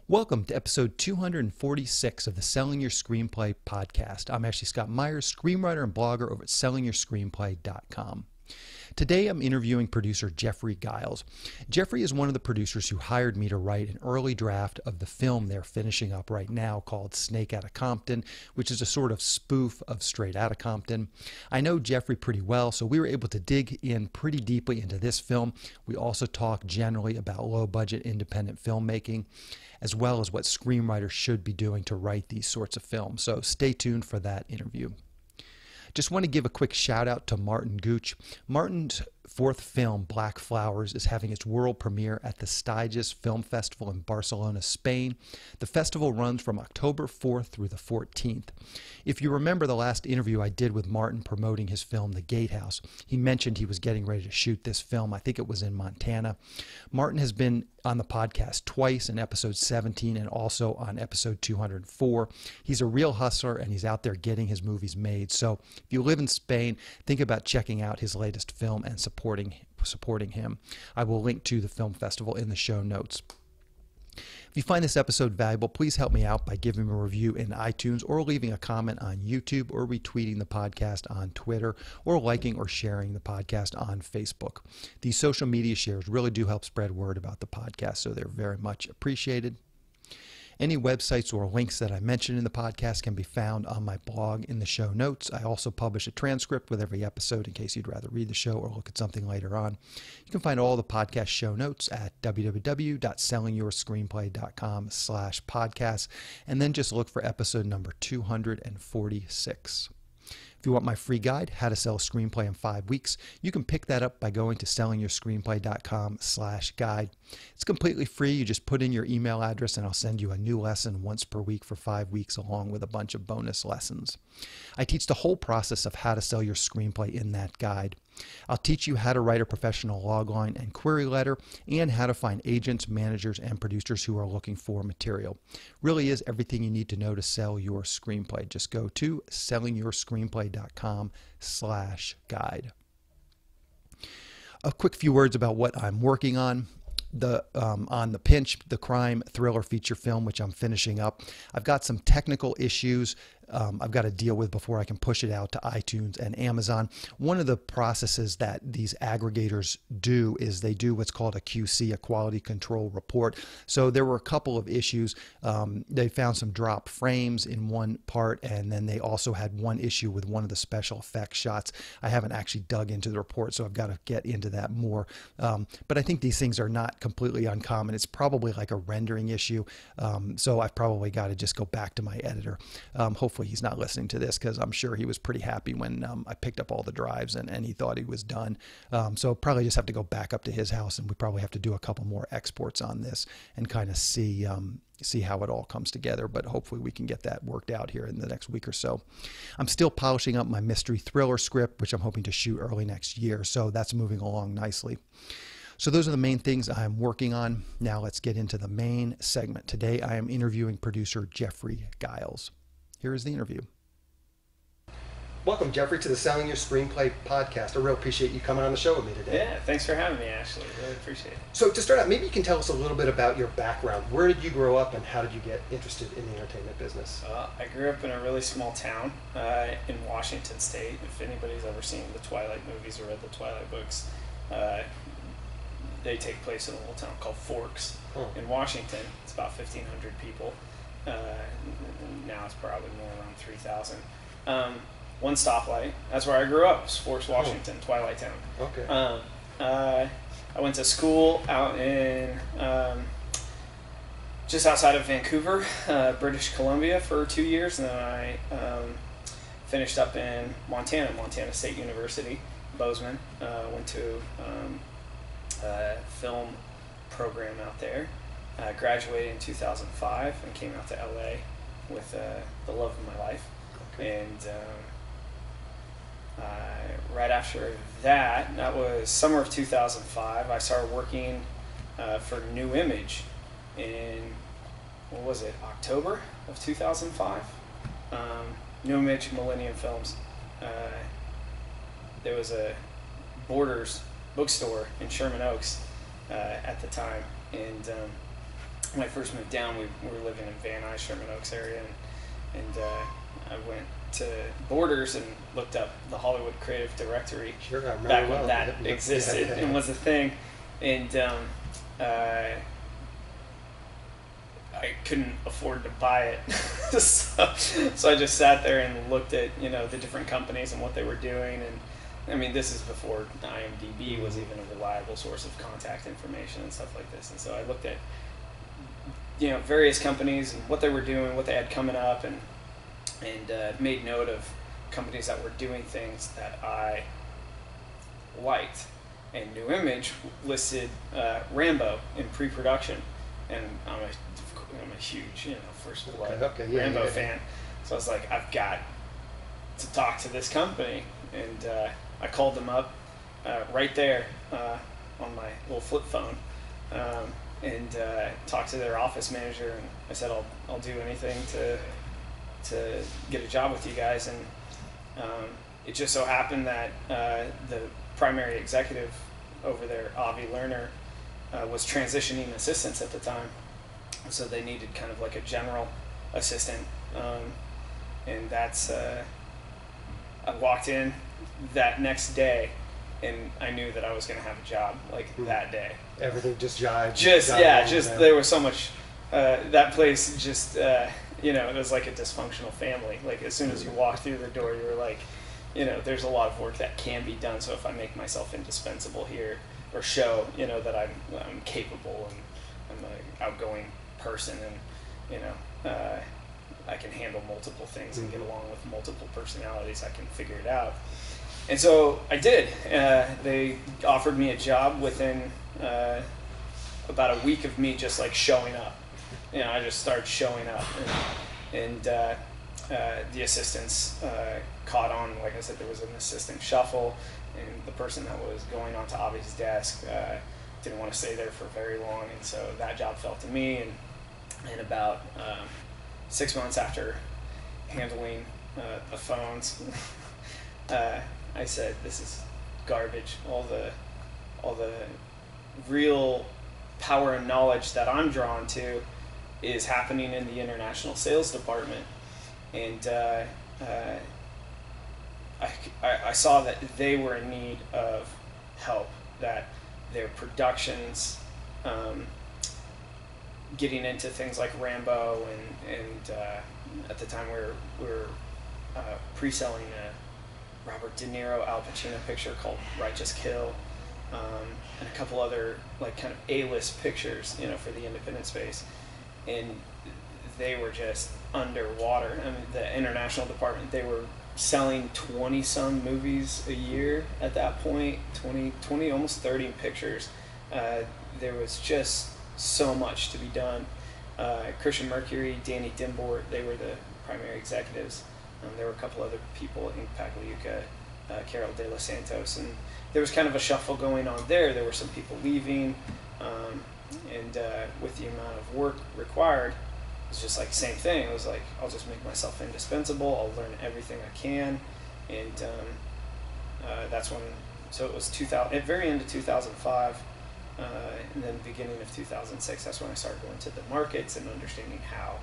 Welcome to episode 246 of the Selling Your Screenplay podcast. I'm Ashley Scott Myers, screenwriter and blogger over at sellingyourscreenplay.com. Today I'm interviewing producer Jeffrey Giles. Jeffrey is one of the producers who hired me to write an early draft of the film they're finishing up right now called Snakehead of Compton, which is a sort of spoof of Straight Outta Compton. I know Jeffrey pretty well, so we were able to dig in pretty deeply into this film. We also talk generally about low-budget independent filmmaking, as well as what screenwriters should be doing to write these sorts of films. So stay tuned for that interview. Just want to give a quick shout out to Martin Gooch. Martin's fourth film, Black Flowers, is having its world premiere at the SYS Film Festival in Barcelona, Spain. The festival runs from October 4th through the 14th. If you remember the last interview I did with Martin promoting his film, The Gatehouse, he mentioned he was getting ready to shoot this film. I think it was in Montana. Martin has been on the podcast twice, in episode 17 and also on episode 204. He's a real hustler and he's out there getting his movies made. So if you live in Spain, think about checking out his latest film and supporting him. I will link to the film festival in the show notes. If you find this episode valuable, please help me out by giving me a review in iTunes or leaving a comment on YouTube or retweeting the podcast on Twitter or liking or sharing the podcast on Facebook. These social media shares really do help spread word about the podcast, so they're very much appreciated. Any websites or links that I mentioned in the podcast can be found on my blog in the show notes. I also publish a transcript with every episode in case you'd rather read the show or look at something later on. You can find all the podcast show notes at www.sellingyourscreenplay.com/podcast, and then just look for episode number 246. If you want my free guide, How to Sell a Screenplay in 5 Weeks, you can pick that up by going to sellingyourscreenplay.com/guide. It's completely free. You just put in your email address and I'll send you a new lesson once per week for 5 weeks along with a bunch of bonus lessons. I teach the whole process of how to sell your screenplay in that guide. I'll teach you how to write a professional logline and query letter and how to find agents, managers, and producers who are looking for material. Really is everything you need to know to sell your screenplay. Just go to sellingyourscreenplay.com/guide. A quick few words about what I'm working on. On The Pinch, the crime thriller feature film, which I'm finishing up. I've got some technical issues I've got to deal with before I can push it out to iTunes and Amazon. One of the processes that these aggregators do is they do what's called a QC, a quality control report. So there were a couple of issues. They found some drop frames in one part, and then they also had one issue with one of the special effects shots. I haven't actually dug into the report, so I've got to get into that more. But I think these things are not completely uncommon. It's probably like a rendering issue. So I've probably got to just go back to my editor. Hopefully he's not listening to this, because I'm sure he was pretty happy when I picked up all the drives and he thought he was done. So probably just have to go back up to his house, and we probably have to do a couple more exports on this and kind of see how it all comes together. But hopefully we can get that worked out here in the next week or so. I'm still polishing up my mystery thriller script, which I'm hoping to shoot early next year. So that's moving along nicely. So those are the main things I'm working on. Now let's get into the main segment. Today I am interviewing producer Jeffrey Giles. Here is the interview. Welcome, Jeffrey, to the Selling Your Screenplay podcast. I really appreciate you coming on the show with me today. Yeah, thanks for having me, Ashley. Really appreciate it. So to start out, maybe you can tell us a little bit about your background. Where did you grow up and how did you get interested in the entertainment business? I grew up in a really small town in Washington State. If anybody's ever seen the Twilight movies or read the Twilight books, they take place in a little town called Forks in Washington. It's about 1,500 people. Now it's probably more around 3,000. One stoplight. That's where I grew up, Forks, Washington, Twilight Town. Okay. I went to school out in just outside of Vancouver, British Columbia, for 2 years, and then I finished up in Montana State University, Bozeman. Went to a film program out there. Graduated in 2005 and came out to LA with the love of my life. Okay. And right after that was summer of 2005, I started working for New Image in, October of 2005? New Image, Millennium Films. There was a Borders bookstore in Sherman Oaks at the time, and when I first moved down, we were living in Van Nuys, Sherman Oaks area, and I went to Borders and looked up the Hollywood Creative Directory back when that existed and was a thing, and I couldn't afford to buy it, so I just sat there and looked at the different companies and what they were doing, and I mean, this is before IMDb was even a reliable source of contact information and stuff like this, and so I looked at various companies and what they were doing, what they had coming up, and made note of companies that were doing things that I liked. And New Image listed Rambo in pre-production, and I'm a huge First Blood Rambo fan. So I was like, I've got to talk to this company, and I called them up right there on my little flip phone. And talked to their office manager, and I said, I'll do anything to get a job with you guys. And it just so happened that the primary executive over there, Avi Lerner, was transitioning assistants at the time, so they needed kind of like a general assistant, and that's I walked in that next day, and I knew that I was going to have a job that day. Everything just jived. There was so much. That place just, it was like a dysfunctional family. Like as soon as you walked through the door, you were like, there's a lot of work that can be done. So if I make myself indispensable here, or show, that I'm capable and I'm an outgoing person, and I can handle multiple things and get along with multiple personalities, I can figure it out. And so I did. They offered me a job within about a week of me just showing up. I just started showing up, and the assistants caught on. Like I said, there was an assistant shuffle, and the person that was going onto Avi's desk didn't want to stay there for very long, and so that job fell to me. And about 6 months after handling the phones, I said, "This is garbage. All the real power and knowledge that I'm drawn to is happening in the international sales department." And I saw that they were in need of help, that their productions, getting into things like Rambo, and at the time we were pre-selling a Robert De Niro, Al Pacino picture called Righteous Kill, and a couple other kind of A-list pictures, for the independent space, and they were just underwater. I mean, the international department, they were selling 20-some movies a year at that point, 20, almost 30 pictures. There was just so much to be done. Christian Mercury, Danny Dimbort, they were the primary executives. There were a couple other people, Ink Pagliuca, Carol De Los Santos, and there was kind of a shuffle going on there. There were some people leaving, and with the amount of work required, it was just same thing. It was I'll just make myself indispensable. I'll learn everything I can, and that's when. So it was 2000, at very end of 2005, and then beginning of 2006. That's when I started going to the markets and understanding how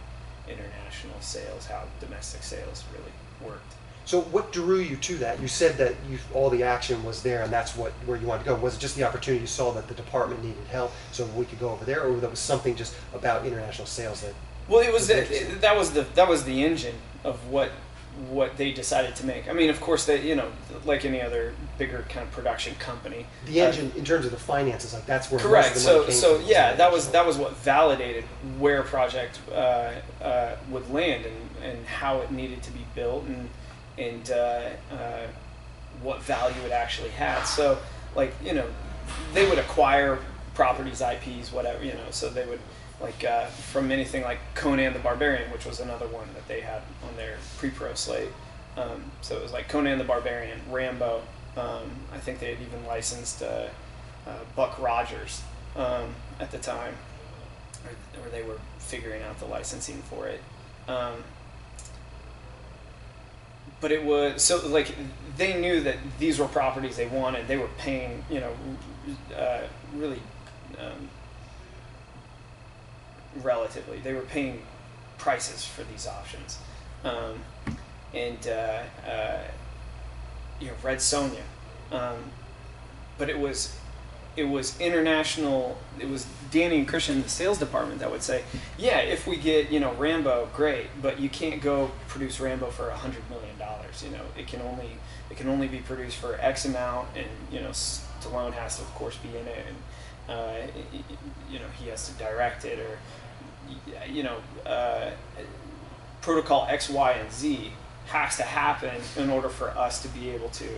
international sales, how domestic sales really worked. So what drew you to that? You said that all the action was there, and that's where you wanted to go. Was it just the opportunity you saw that the department needed help, so we could go over there, or that was something just about international sales that? Well, it was that was the engine of what they decided to make. I mean, of course, they like any other bigger kind of production company. The engine, in terms of the finances, that's where correct. Most of the money came from. Yeah, that was what validated where a project would land and how it needed to be built and what value it actually had. So they would acquire properties, IPs, whatever, so they would from anything like Conan the Barbarian, which was another one that they had on their pre-pro slate. So it was Conan the Barbarian, Rambo. I think they had even licensed Buck Rogers at the time, or they were figuring out the licensing for it. But it was so they knew that these were properties they wanted. They were paying really relatively. They were paying prices for these options. Red Sonja. But it was international. It was Danny and Christian in the sales department that would say, yeah, if we get, Rambo, great, but you can't go produce Rambo for $100 million. It can only be produced for X amount, and Stallone has to of course be in it, and he has to direct it, or protocol X, Y, and Z has to happen in order for us to be able to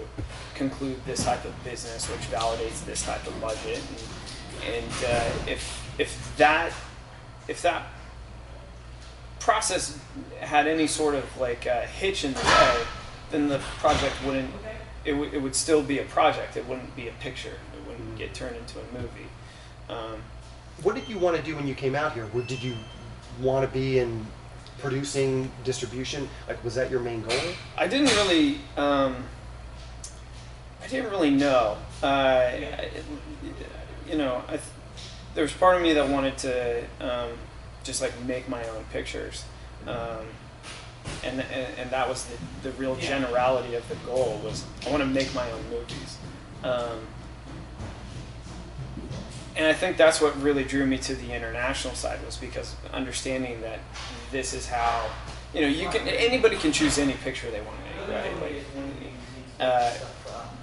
conclude this type of business, which validates this type of budget. And if that process had any sort of hitch in the way, then the project wouldn't. It would still be a project. It wouldn't be a picture. It wouldn't get turned into a movie. What did you want to do when you came out here? Did you want to be in producing, distribution? Was that your main goal? I didn't really know. There was part of me that wanted to just make my own pictures, and that was the real generality of the goal. Was I want to make my own movies. And I think that's what really drew me to the international side, was because understanding that this is how, anybody can choose any picture they want to make, right?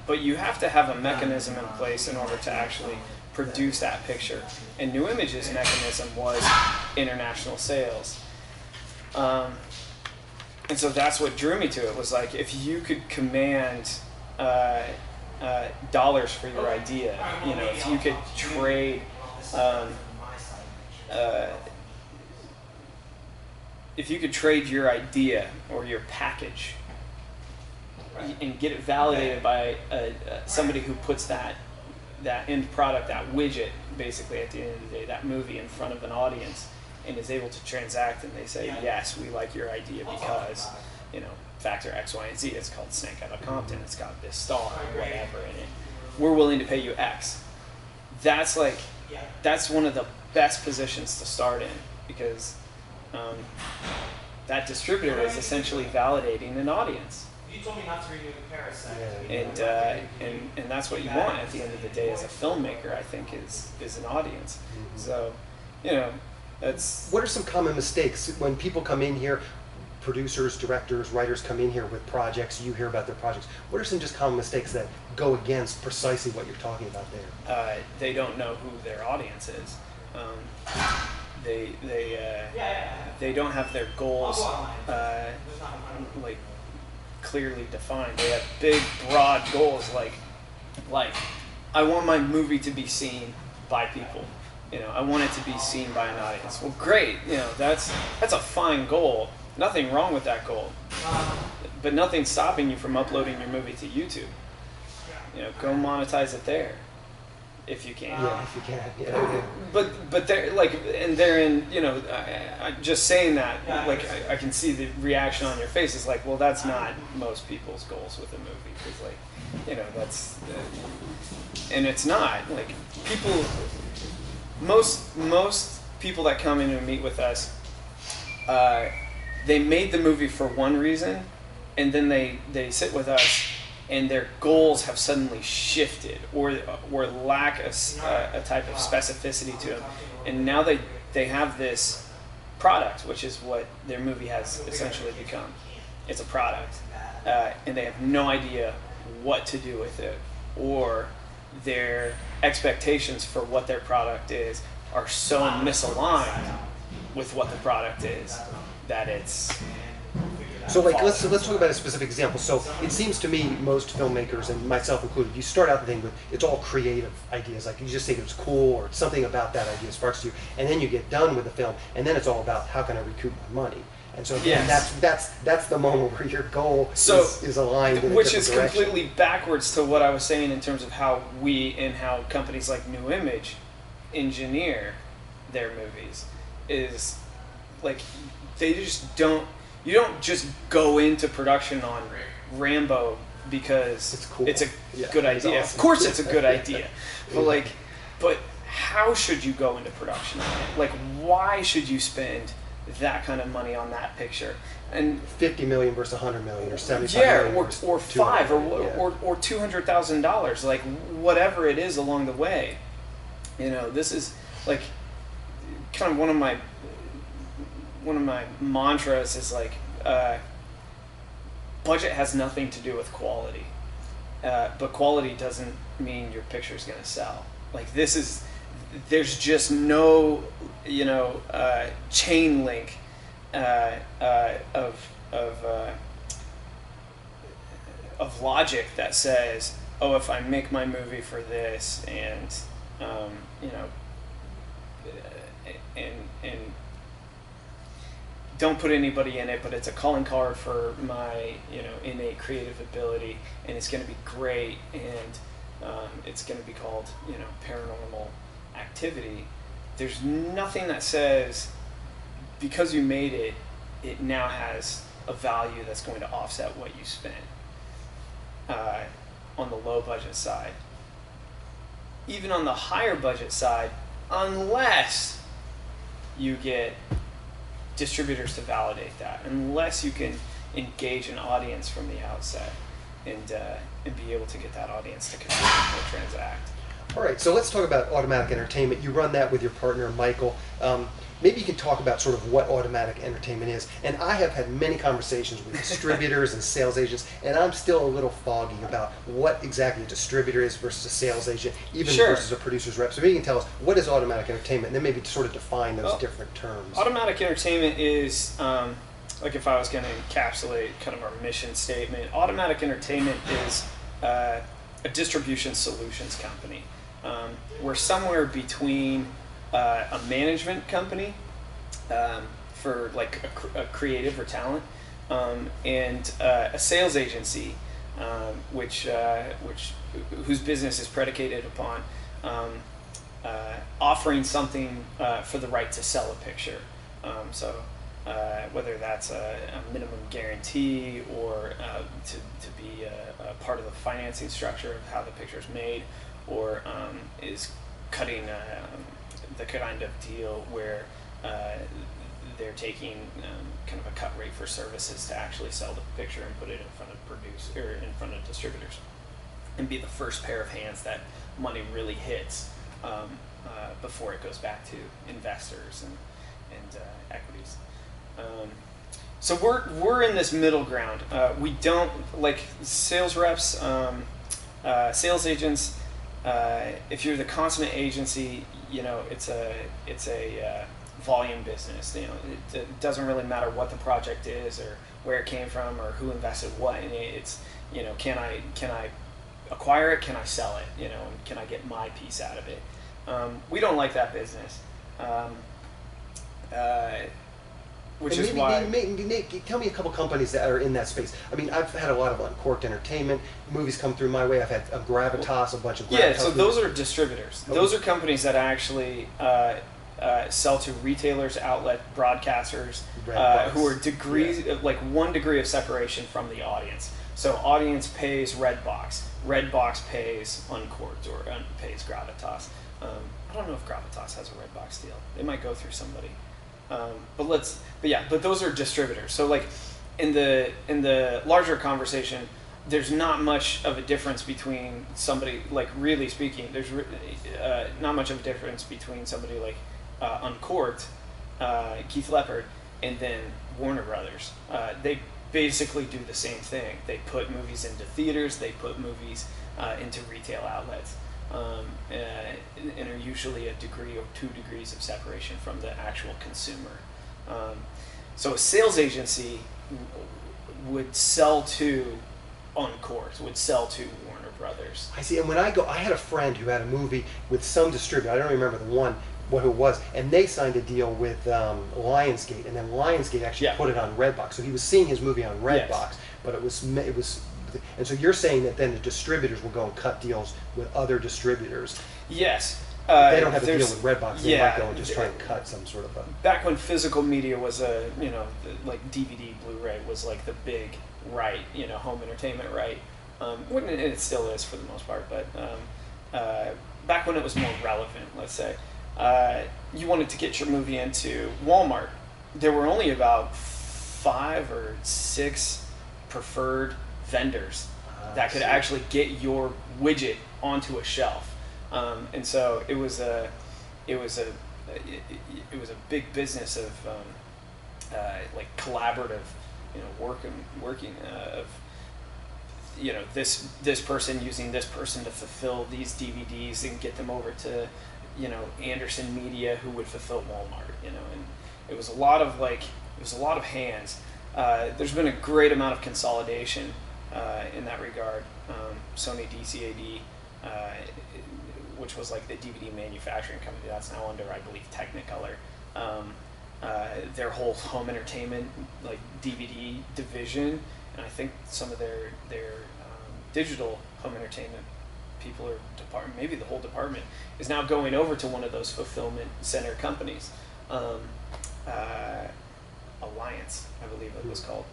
But you have to have a mechanism in place in order to actually produce that picture. And New Image's mechanism was international sales. And so that's what drew me to it, was if you could command dollars for your idea, if you could trade, your idea or your package and get it validated by somebody who puts that end product, that widget, basically at the end of the day, that movie in front of an audience, and is able to transact, and they say, yes, we like your idea because, factor X, Y, and Z. It's called Snakehead of Compton. It's got this star, whatever in it. We're willing to pay you X. That's one of the best positions to start in, because that distributor is essentially validating an audience. You told me not to renew the Parasite. And that's what you want at the end of the day as a filmmaker, I think, is an audience. So, that's... What are some common mistakes when people come in here? Producers, directors, writers come in here with projects, you hear about their projects. What are some just common mistakes that go against precisely what you're talking about there? They don't know who their audience is. They don't have their goals clearly defined. They have big, broad goals like I want my movie to be seen by people. I want it to be seen by an audience. Well, great. That's a fine goal. Nothing wrong with that goal, but nothing's stopping you from uploading your movie to YouTube. Go monetize it there, if you can. Yeah, if you can. Yeah. But they're in. I just saying that. I can see the reaction on your face. Is well, that's not most people's goals with a movie. Because that's, and it's not people. Most people that come in and meet with us. They made the movie for one reason, and then they sit with us, and their goals have suddenly shifted, or lack a type of specificity to them, and now they have this product, which is what their movie has essentially become. It's a product, and they have no idea what to do with it, or their expectations for what their product is are so misaligned with what the product is that it's... So let's talk about a specific example. So it seems to me most filmmakers, and myself included, you start out the thing with, it's all creative ideas. You just think it's cool, or something about that idea sparks you, and then you get done with the film, and then it's all about how can I recoup my money. And so that's the moment where your goal is aligned in a which is different direction. completely backwards to what I was saying in terms of how we and how companies like New Image engineer their movies. Is they just don't. You don't just go into production on Rambo because it's cool. It's a good idea. Awesome. Of course, it's a good idea, but how should you go into production on it? Like, why should you spend that kind of money on that picture? And 50 million versus 100 million, or 75 million, or five, or $200,000, like whatever it is along the way. This is like kind of one of my mantras is like, budget has nothing to do with quality, but quality doesn't mean your picture's going to sell. Like, there's just no, chain link of logic that says, oh, if I make my movie for this and and don't put anybody in it, but it's a calling card for my innate creative ability, and it's going to be great, and it's going to be called paranormal activity. There's nothing that says because you made it, it now has a value that's going to offset what you spent on the low budget side. Even on the higher budget side, unless you get distributors to validate that, unless you can engage an audience from the outset and be able to get that audience to contribute or transact. All right, so let's talk about automatic entertainment. You run that with your partner, Michael. Maybe you can talk about sort of what automatic entertainment is. And I have had many conversations with distributors and sales agents, and I'm still a little foggy about what exactly a distributor is versus a sales agent, even versus a producer's rep. So maybe you can tell us, what is automatic entertainment, and then maybe sort of define those different terms. Automatic entertainment is, like if I was going to encapsulate kind of our mission statement, automatic entertainment is a distribution solutions company. We're somewhere between a management company for like a creative or talent, and a sales agency, whose business is predicated upon offering something for the right to sell a picture. So whether that's a minimum guarantee or to be a part of the financing structure of how the picture is made, or is cutting the kind of deal where they're taking kind of a cut rate for services to actually sell the picture and put it in front of distributors, and be the first pair of hands that money really hits before it goes back to investors and equities. So we're in this middle ground. We don't like sales reps, sales agents. If you're the consummate agency, it's a volume business. It doesn't really matter what the project is or where it came from or who invested what in it. It's can I acquire it? Can I sell it? And can I get my piece out of it? We don't like that business. Which is why. Tell me a couple companies that are in that space. I mean, I've had a lot of Uncorked Entertainment movies come through my way. I've had Gravitas, a bunch of Gravitas. Yeah, so those are distributors. Okay. Those are companies that actually sell to retailers, outlet broadcasters, who are degrees, like 1 degree of separation from the audience. So audience pays Redbox. Redbox pays Uncorked or pays Gravitas. I don't know if Gravitas has a Redbox deal. They might go through somebody. But those are distributors. So like in the larger conversation, there's not much of a difference between somebody, like really speaking, there's not much of a difference between somebody like Uncorked, Keith Leopard, and then Warner Brothers. They basically do the same thing. They put movies into theaters, they put movies into retail outlets. And are usually a degree or 2 degrees of separation from the actual consumer. So a sales agency would sell to Uncorked, would sell to Warner Brothers. I see, and when I had a friend who had a movie with some distributor, I don't remember the one, who it was, and they signed a deal with Lionsgate, and then Lionsgate actually put it on Redbox. So he was seeing his movie on Redbox, but it was. And so you're saying that then the distributors will go and cut deals with other distributors. Yes. They don't have a deal with Redbox. They might go and just try and cut some sort of a... Back when physical media was like DVD, Blu-ray was like the big home entertainment right. And it still is for the most part, but back when it was more relevant, let's say, you wanted to get your movie into Walmart. There were only about 5 or 6 preferred vendors that could actually get your widget onto a shelf, and so it was a big business of like collaborative, working of this person using this person to fulfill these DVDs and get them over to Anderson Media, who would fulfill Walmart, and it was a lot of hands. There's been a great amount of consolidation in that regard. Sony DCAD, which was like the DVD manufacturing company, that's now under, I believe, Technicolor. Their whole home entertainment, like DVD division, and I think some of their digital home entertainment people or department, maybe the whole department, is now going over to one of those fulfillment center companies. Alliance, I believe it was called.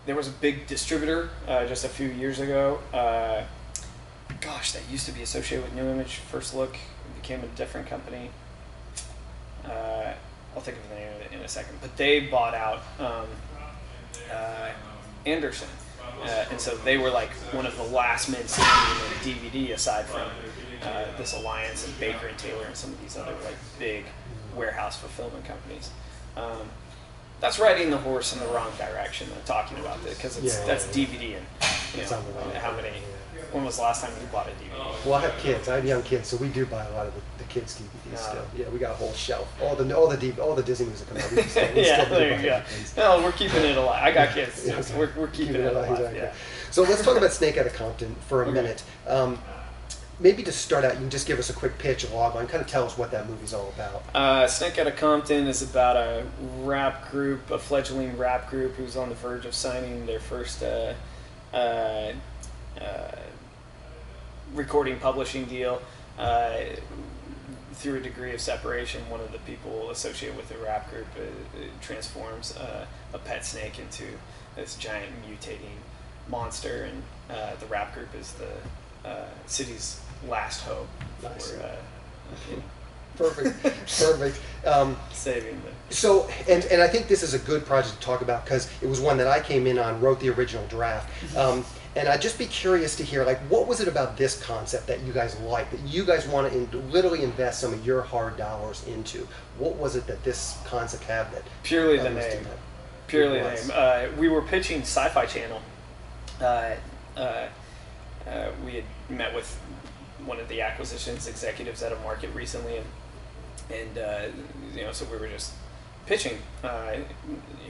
There was a big distributor just a few years ago. That used to be associated with New Image. First Look, it became a different company. I'll think of the name of it in a second. But they bought out Anderson. And so they were like one of the last men standing in DVD, aside from this Alliance and Baker and Taylor and some of these other like big warehouse fulfillment companies. That's riding the horse in the wrong direction. I'm talking about it because that's DVD, and how many. When was the last time you bought a DVD? Well, I have kids. I have young kids, so we do buy a lot of the kids' DVDs still. Yeah, we got a whole shelf. All the Disney music come out. We still there you go. No, we're keeping it alive. I got kids, so we're keeping it alive. Exactly. Yeah. So let's talk about Snakehead of Compton for a minute. Maybe to start out, you can just give us a quick pitch, a logline, kind of tell us what that movie's all about. Snakehead of Compton is about a rap group, a fledgling rap group who's on the verge of signing their first recording publishing deal. Through a degree of separation, one of the people associated with the rap group transforms a pet snake into this giant mutating monster, and the rap group is the city's last hope for Perfect. saving them. So, and I think this is a good project to talk about because it was one that I came in on, wrote the original draft. And I'd just be curious to hear, like, what was it about this concept that you guys liked, that you guys want to literally invest some of your hard dollars into? What was it that this concept had that... Purely the name. Purely the name. We were pitching Sci-Fi Channel. We had met with one of the acquisitions executives at a market recently, and so we were just pitching.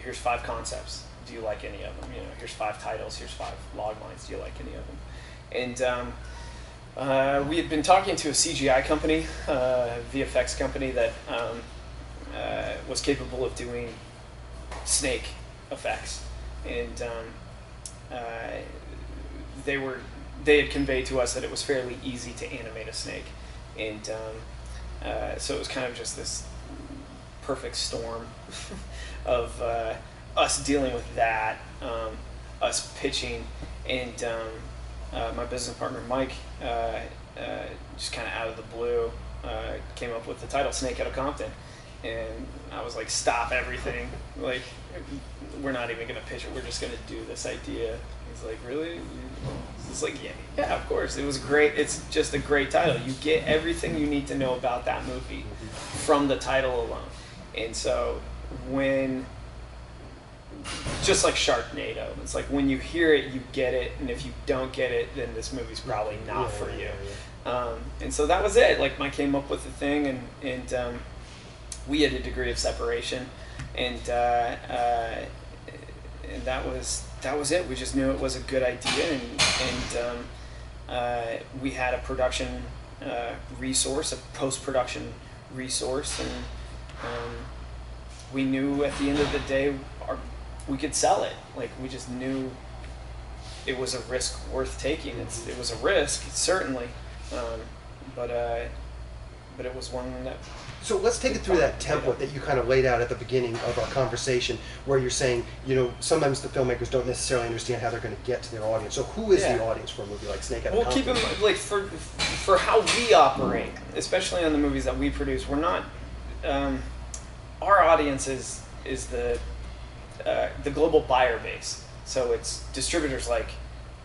Here's 5 concepts. Do you like any of them? Here's 5 titles. Here's 5 log lines. Do you like any of them? And we had been talking to a CGI company, VFX company that was capable of doing snake effects, and they had conveyed to us that it was fairly easy to animate a snake, and so it was kind of just this perfect storm of us dealing with that, us pitching, and my business partner Mike just kind of out of the blue came up with the title Snakehead of Compton, and I was like, stop everything, like we're not even gonna pitch it, we're just gonna do this idea. He's like, really? It's like, yeah, of course. It was great. It's just a great title. You get everything you need to know about that movie from the title alone. And so just like Sharknado, it's like when you hear it, you get it, and if you don't get it, then this movie's probably not for you. And so that was it. Like, Mike came up with the thing, and we had a degree of separation, and that was it. We just knew it was a good idea, and we had a production resource, a post-production resource, and we knew at the end of the day we could sell it. Like, we just knew it was a risk worth taking. It was a risk, certainly, but it was one that. So let's take it through that template that you kind of laid out at the beginning of our conversation, where you're saying, sometimes the filmmakers don't necessarily understand how they're going to get to their audience. So who is the audience for a movie like Snakehead of Compton? Well, keep in mind, like for how we operate, especially on the movies that we produce, we're not. Our audience is the global buyer base. So it's distributors like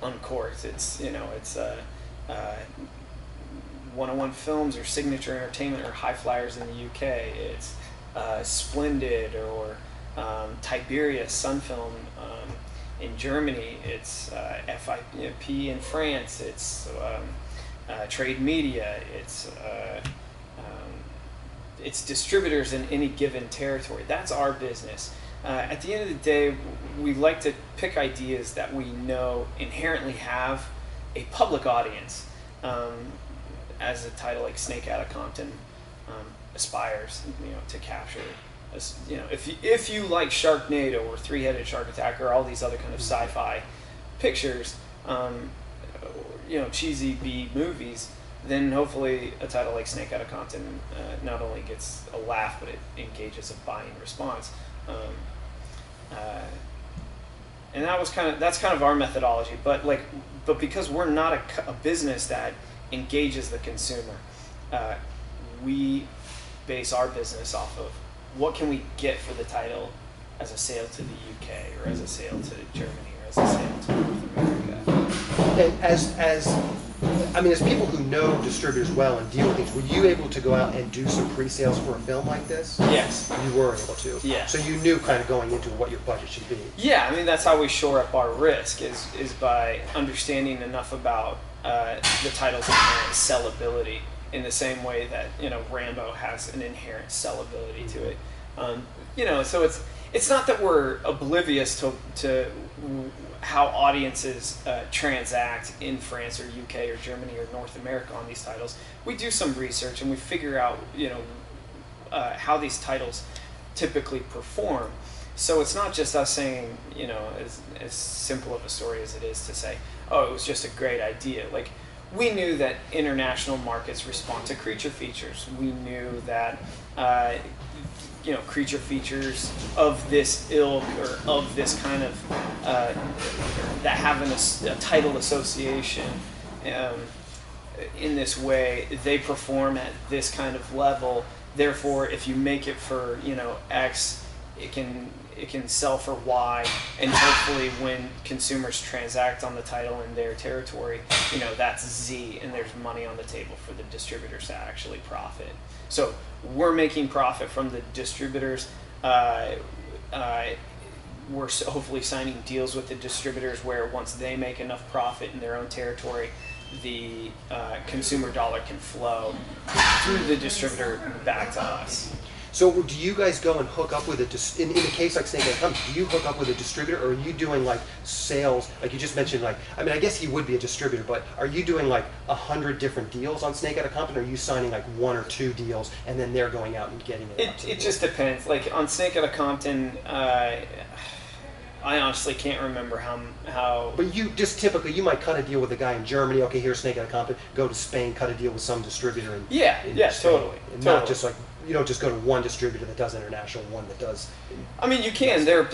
Uncorked. It's 101 Films or Signature Entertainment or High Flyers in the UK. It's Splendid or Tiberius Sunfilm in Germany. It's FIP in France. It's Trade Media. It's distributors in any given territory. That's our business. At the end of the day, we like to pick ideas that we know inherently have a public audience. As a title like Snakehead of Compton aspires, to capture. If you like Sharknado or Three-Headed Shark Attack or all these other kind of sci-fi pictures, cheesy B movies, then hopefully a title like Snakehead of Compton not only gets a laugh, but it engages a buying response. And that's kind of our methodology. But because we're not a business that engages the consumer, we base our business off of what can we get for the title as a sale to the UK or as a sale to Germany or as a sale to North America. And as people who know distributors well and deal with things, were you able to go out and do some pre-sales for a film like this? Yes. You were able to? Yeah. So you knew kind of going into what your budget should be? Yeah, that's how we shore up our risk is by understanding enough about the title's inherent sellability in the same way that, Rambo has an inherent sellability to it. So it's not that we're oblivious to how audiences transact in France or UK or Germany or North America on these titles. We do some research and we figure out, how these titles typically perform. So it's not just us saying, as simple of a story as it is to say, oh, it was just a great idea. Like, we knew that international markets respond to creature features. We knew that, creature features of this ilk or of this kind of, that have a title association in this way, they perform at this kind of level. Therefore, if you make it for, X, it can sell for Y, and hopefully when consumers transact on the title in their territory, that's Z, and there's money on the table for the distributors to actually profit. So we're making profit from the distributors. We're hopefully signing deals with the distributors where once they make enough profit in their own territory, the consumer dollar can flow through the distributor back to us. So do you guys go and hook up with in the case like Snakehead of Compton, do you hook up with a distributor, or are you doing like sales, like you just mentioned, I guess he would be a distributor, but are you doing like 100 different deals on Snakehead of Compton, or are you signing like 1 or 2 deals and then they're going out and getting it? It just depends. Like on Snakehead of Compton, I honestly can't remember how. But you just typically, you might cut a deal with a guy in Germany. Okay, here's Snakehead of Compton. Go to Spain, cut a deal with some distributor in Spain. Totally. And not just like, you don't just go to one distributor that does international, one that does. You can. There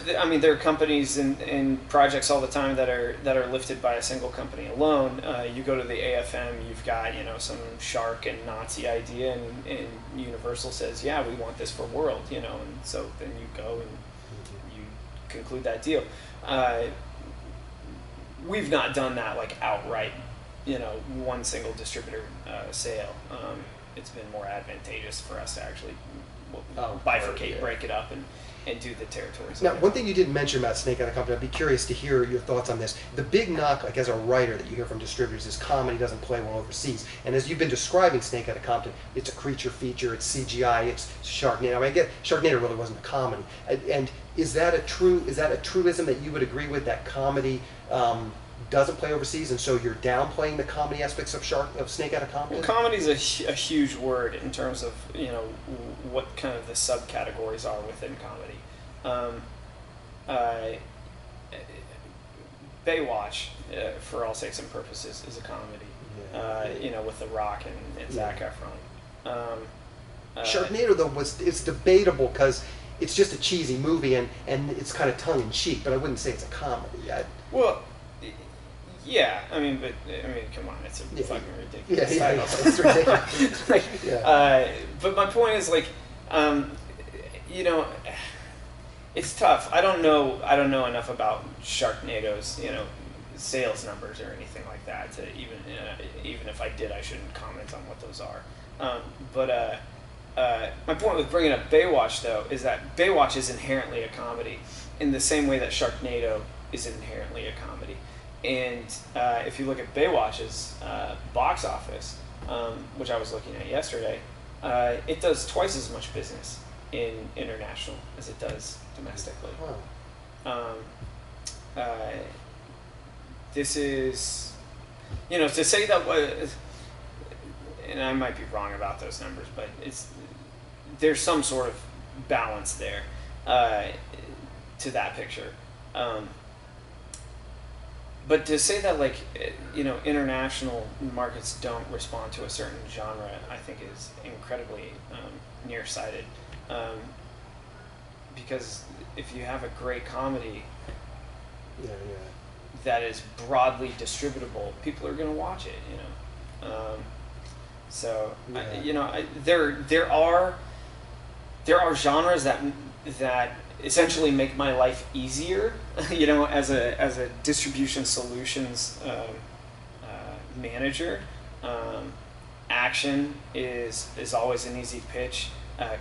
are companies and projects all the time that are lifted by a single company alone. You go to the AFM, you've got some shark and Nazi idea, and Universal says, yeah, we want this for World, and so then you go and you conclude that deal. We've not done that like outright, one single distributor sale. It's been more advantageous for us to actually bifurcate, break it up, and do the territories. Now, one thing you didn't mention about Snakehead of Compton, I'd be curious to hear your thoughts on this. The big knock, like as a writer, that you hear from distributors is comedy doesn't play well overseas. And as you've been describing Snakehead of Compton, it's a creature feature, it's CGI, it's Sharknado. I get Sharknado really wasn't a comedy. And is that a truism that you would agree with, that comedy doesn't play overseas, and so you're downplaying the comedy aspects of Snakehead of Compton? Well, comedy is a huge word in terms of what kind of the subcategories are within comedy. Baywatch, for all sakes and purposes, is a comedy. With The Rock and Zac Efron. Sharknado though it's debatable because it's just a cheesy movie and it's kind of tongue in cheek, but I wouldn't say it's a comedy. Well, yeah, I mean, come on, it's a fucking ridiculous Yeah, title. it's ridiculous. Like, Yeah. but my point is like, you know, it's tough. I don't know enough about Sharknado's, you know, sales numbers or anything like that to even if I did, I shouldn't comment on what those are. But my point with bringing up Baywatch though is that Baywatch is inherently a comedy in the same way that Sharknado is inherently a comedy. And if you look at Baywatch's box office, which I was looking at yesterday, it does twice as much business in international as it does domestically. Wow. This is, you know, to say that, and I might be wrong about those numbers, but there's some sort of balance there to that picture. But to say that, like, you know, international markets don't respond to a certain genre, I think is incredibly nearsighted. Because if you have a great comedy that is broadly distributable, people are going to watch it, you know. You know, there are genres that essentially make my life easier, you know, as a distribution solutions manager. Action is always an easy pitch.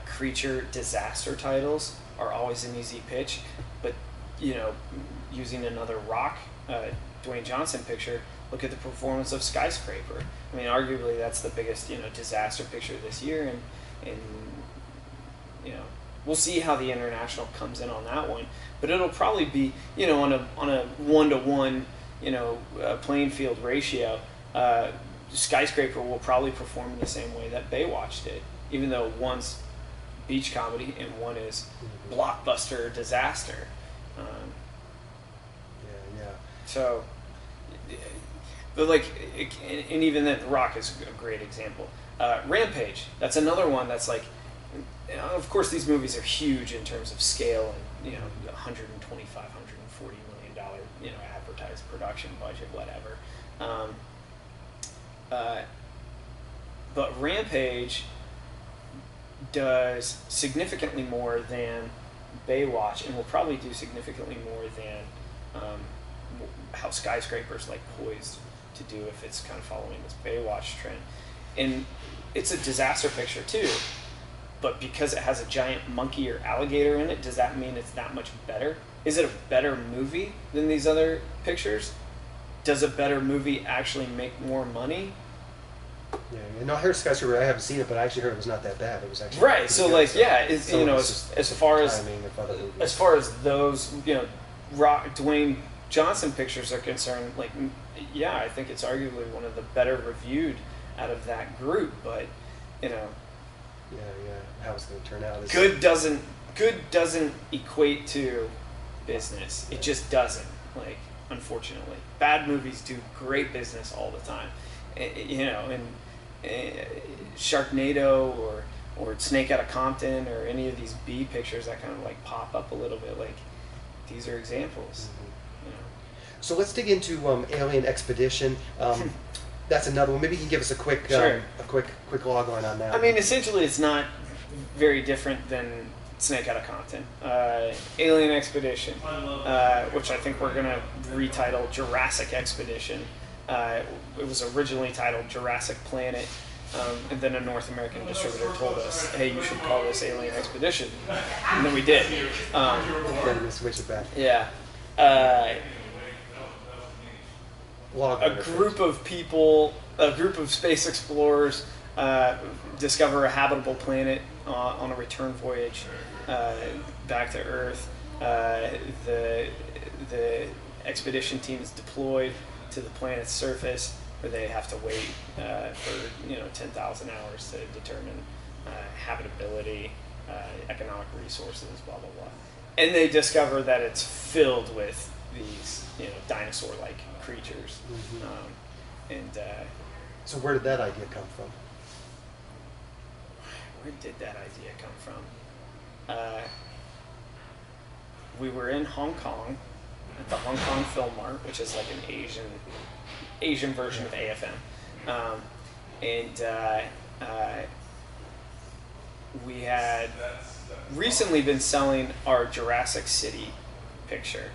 Creature disaster titles are always an easy pitch, but you know, using another Rock, Dwayne Johnson picture, look at the performance of Skyscraper. I mean, arguably that's the biggest, you know, disaster picture this year, and you know, we'll see how the international comes in on that one, but it'll probably be, you know, on a 1-to-1, you know, playing field ratio. Skyscraper will probably perform in the same way that Baywatch did, even though one's beach comedy and one is blockbuster disaster. So, but like, and even then, Rock is a great example. Rampage, that's another one that's like, of course, these movies are huge in terms of scale and, you know, $125, $140 million, you know, advertised production budget, whatever. But Rampage does significantly more than Baywatch, and will probably do significantly more than how Skyscraper's like poised to do if it's kind of following this Baywatch trend. And it's a disaster picture too, but because it has a giant monkey or alligator in it, does that mean it's that much better? Is it a better movie than these other pictures? Does a better movie actually make more money? Yeah, no, I heard Skyscraper. I haven't seen it, but I actually heard it was not that bad. It was actually right. So, good, like, so yeah, it's, you know, as far as those, you know, Dwayne Johnson pictures are concerned, like, yeah, I think it's arguably one of the better reviewed out of that group. But, you know, how it's going to turn out. Good doesn't equate to business. It just doesn't. Like, unfortunately, bad movies do great business all the time. You know, and Sharknado or Snakehead of Compton or any of these B pictures that kind of like pop up a little bit, like these are examples. You know. So let's dig into Alien Expedition. That's another one. Maybe you can give us a quick quick log on that. I mean, essentially, it's not very different than Snakehead of Compton. Alien Expedition, which I think we're gonna retitle Jurassic Expedition. It was originally titled Jurassic Planet, and then a North American distributor told us, "Hey, you should call this Alien Expedition," and then we did. Then switch it back. Yeah. A group of people, a group of space explorers, discover a habitable planet on a return voyage back to Earth. The expedition team is deployed to the planet's surface, where they have to wait for 10,000 hours to determine habitability, economic resources, blah blah blah, and they discover that it's filled with these dinosaur-like creatures. So where did that idea come where did that idea come from? We were in Hong Kong at the Hong Kong Film Mart, which is like an Asian version of AFM, we had recently been selling our Jurassic City picture,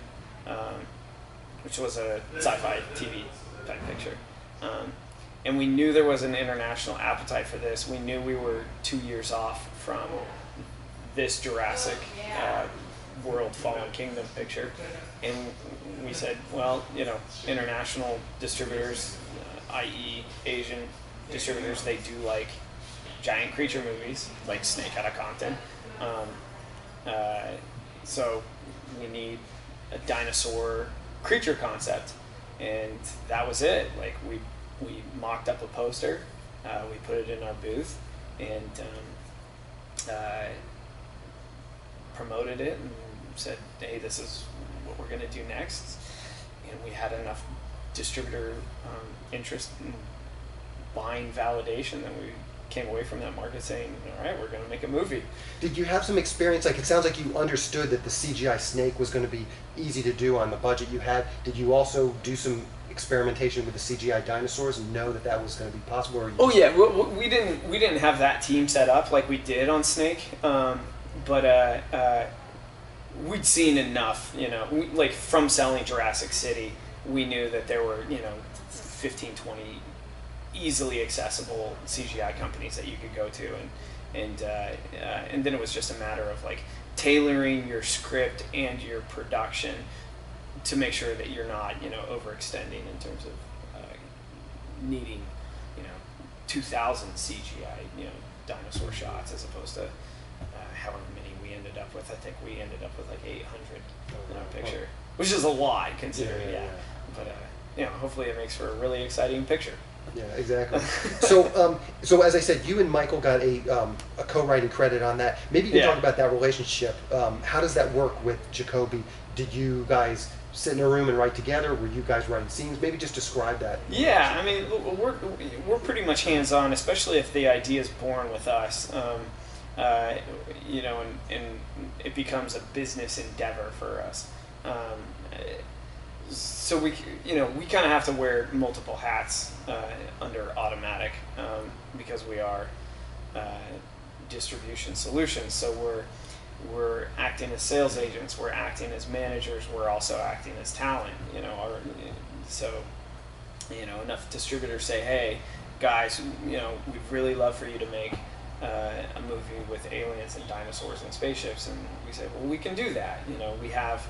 which was a sci-fi TV type picture. And we knew there was an international appetite for this. We knew we were 2 years off from this Jurassic World Fallen Kingdom picture. And we said, well, international distributors, i.e. Asian distributors, they do like giant creature movies, like Snakehead of Compton. So we need a dinosaur creature concept. And that was it. Like, we mocked up a poster, we put it in our booth, and promoted it and said, hey, this is what we're going to do next. And we had enough distributor interest in buying validation that we came away from that market saying, all right, we're going to make a movie. Did you have some experience? Like, it sounds like you understood that the CGI Snake was going to be easy to do on the budget you had. Did you also do some experimentation with the CGI dinosaurs and know that that was going to be possible? Or oh yeah, we didn't have that team set up like we did on Snake, but we'd seen enough, like from selling Jurassic City, we knew that there were 15, 20 easily accessible CGI companies that you could go to, and then it was just a matter of like tailoring your script and your production to make sure that you're not overextending in terms of needing 2,000 CGI dinosaur shots as opposed to however many we ended up with. I think we ended up with like 800 in our picture, which is a lot considering. Yeah. But hopefully it makes for a really exciting picture. Yeah, exactly. So as I said, you and Michael got a co-writing credit on that. Maybe you can talk about that relationship. How does that work with Jacoby? Did you guys sit in a room and write together? Were you guys writing scenes? Maybe just describe that. Yeah, I mean, we're pretty much hands-on, especially if the idea is born with us. And it becomes a business endeavor for us. So we kind of have to wear multiple hats under Automatic because we are distribution solutions. So we're acting as sales agents, we're acting as managers, we're also acting as talent. Enough distributors say, hey, guys, we'd really love for you to make a movie with aliens and dinosaurs and spaceships, and we say, well, we can do that. We have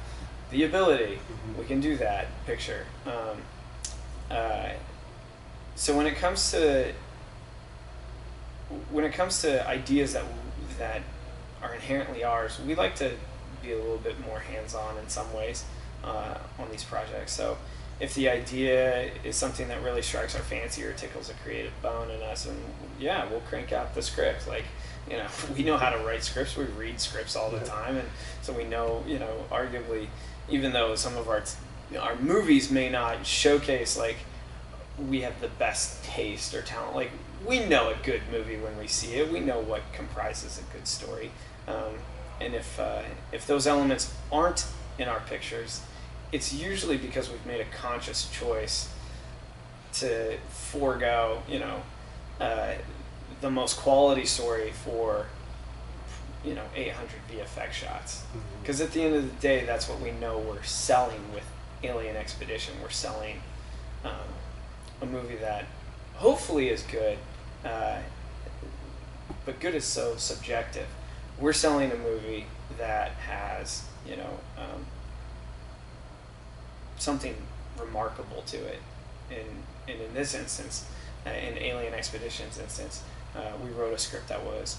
the ability, we can do that picture. So when it comes to ideas that are inherently ours, we like to be a little bit more hands-on in some ways on these projects. So if the idea is something that really strikes our fancy or tickles a creative bone in us, and we'll crank out the script. Like, we know how to write scripts. We read scripts all the time, and so we know, arguably, even though some of our movies may not showcase like we have the best taste or talent, like we know a good movie when we see it. We know what comprises a good story, and if those elements aren't in our pictures, it's usually because we've made a conscious choice to forego, the most quality story for 800 VFX shots. Because at the end of the day, that's what we know we're selling with Alien Expedition. We're selling a movie that hopefully is good, but good is so subjective. We're selling a movie that has, something remarkable to it. And in this instance, in Alien Expedition's instance, we wrote a script that was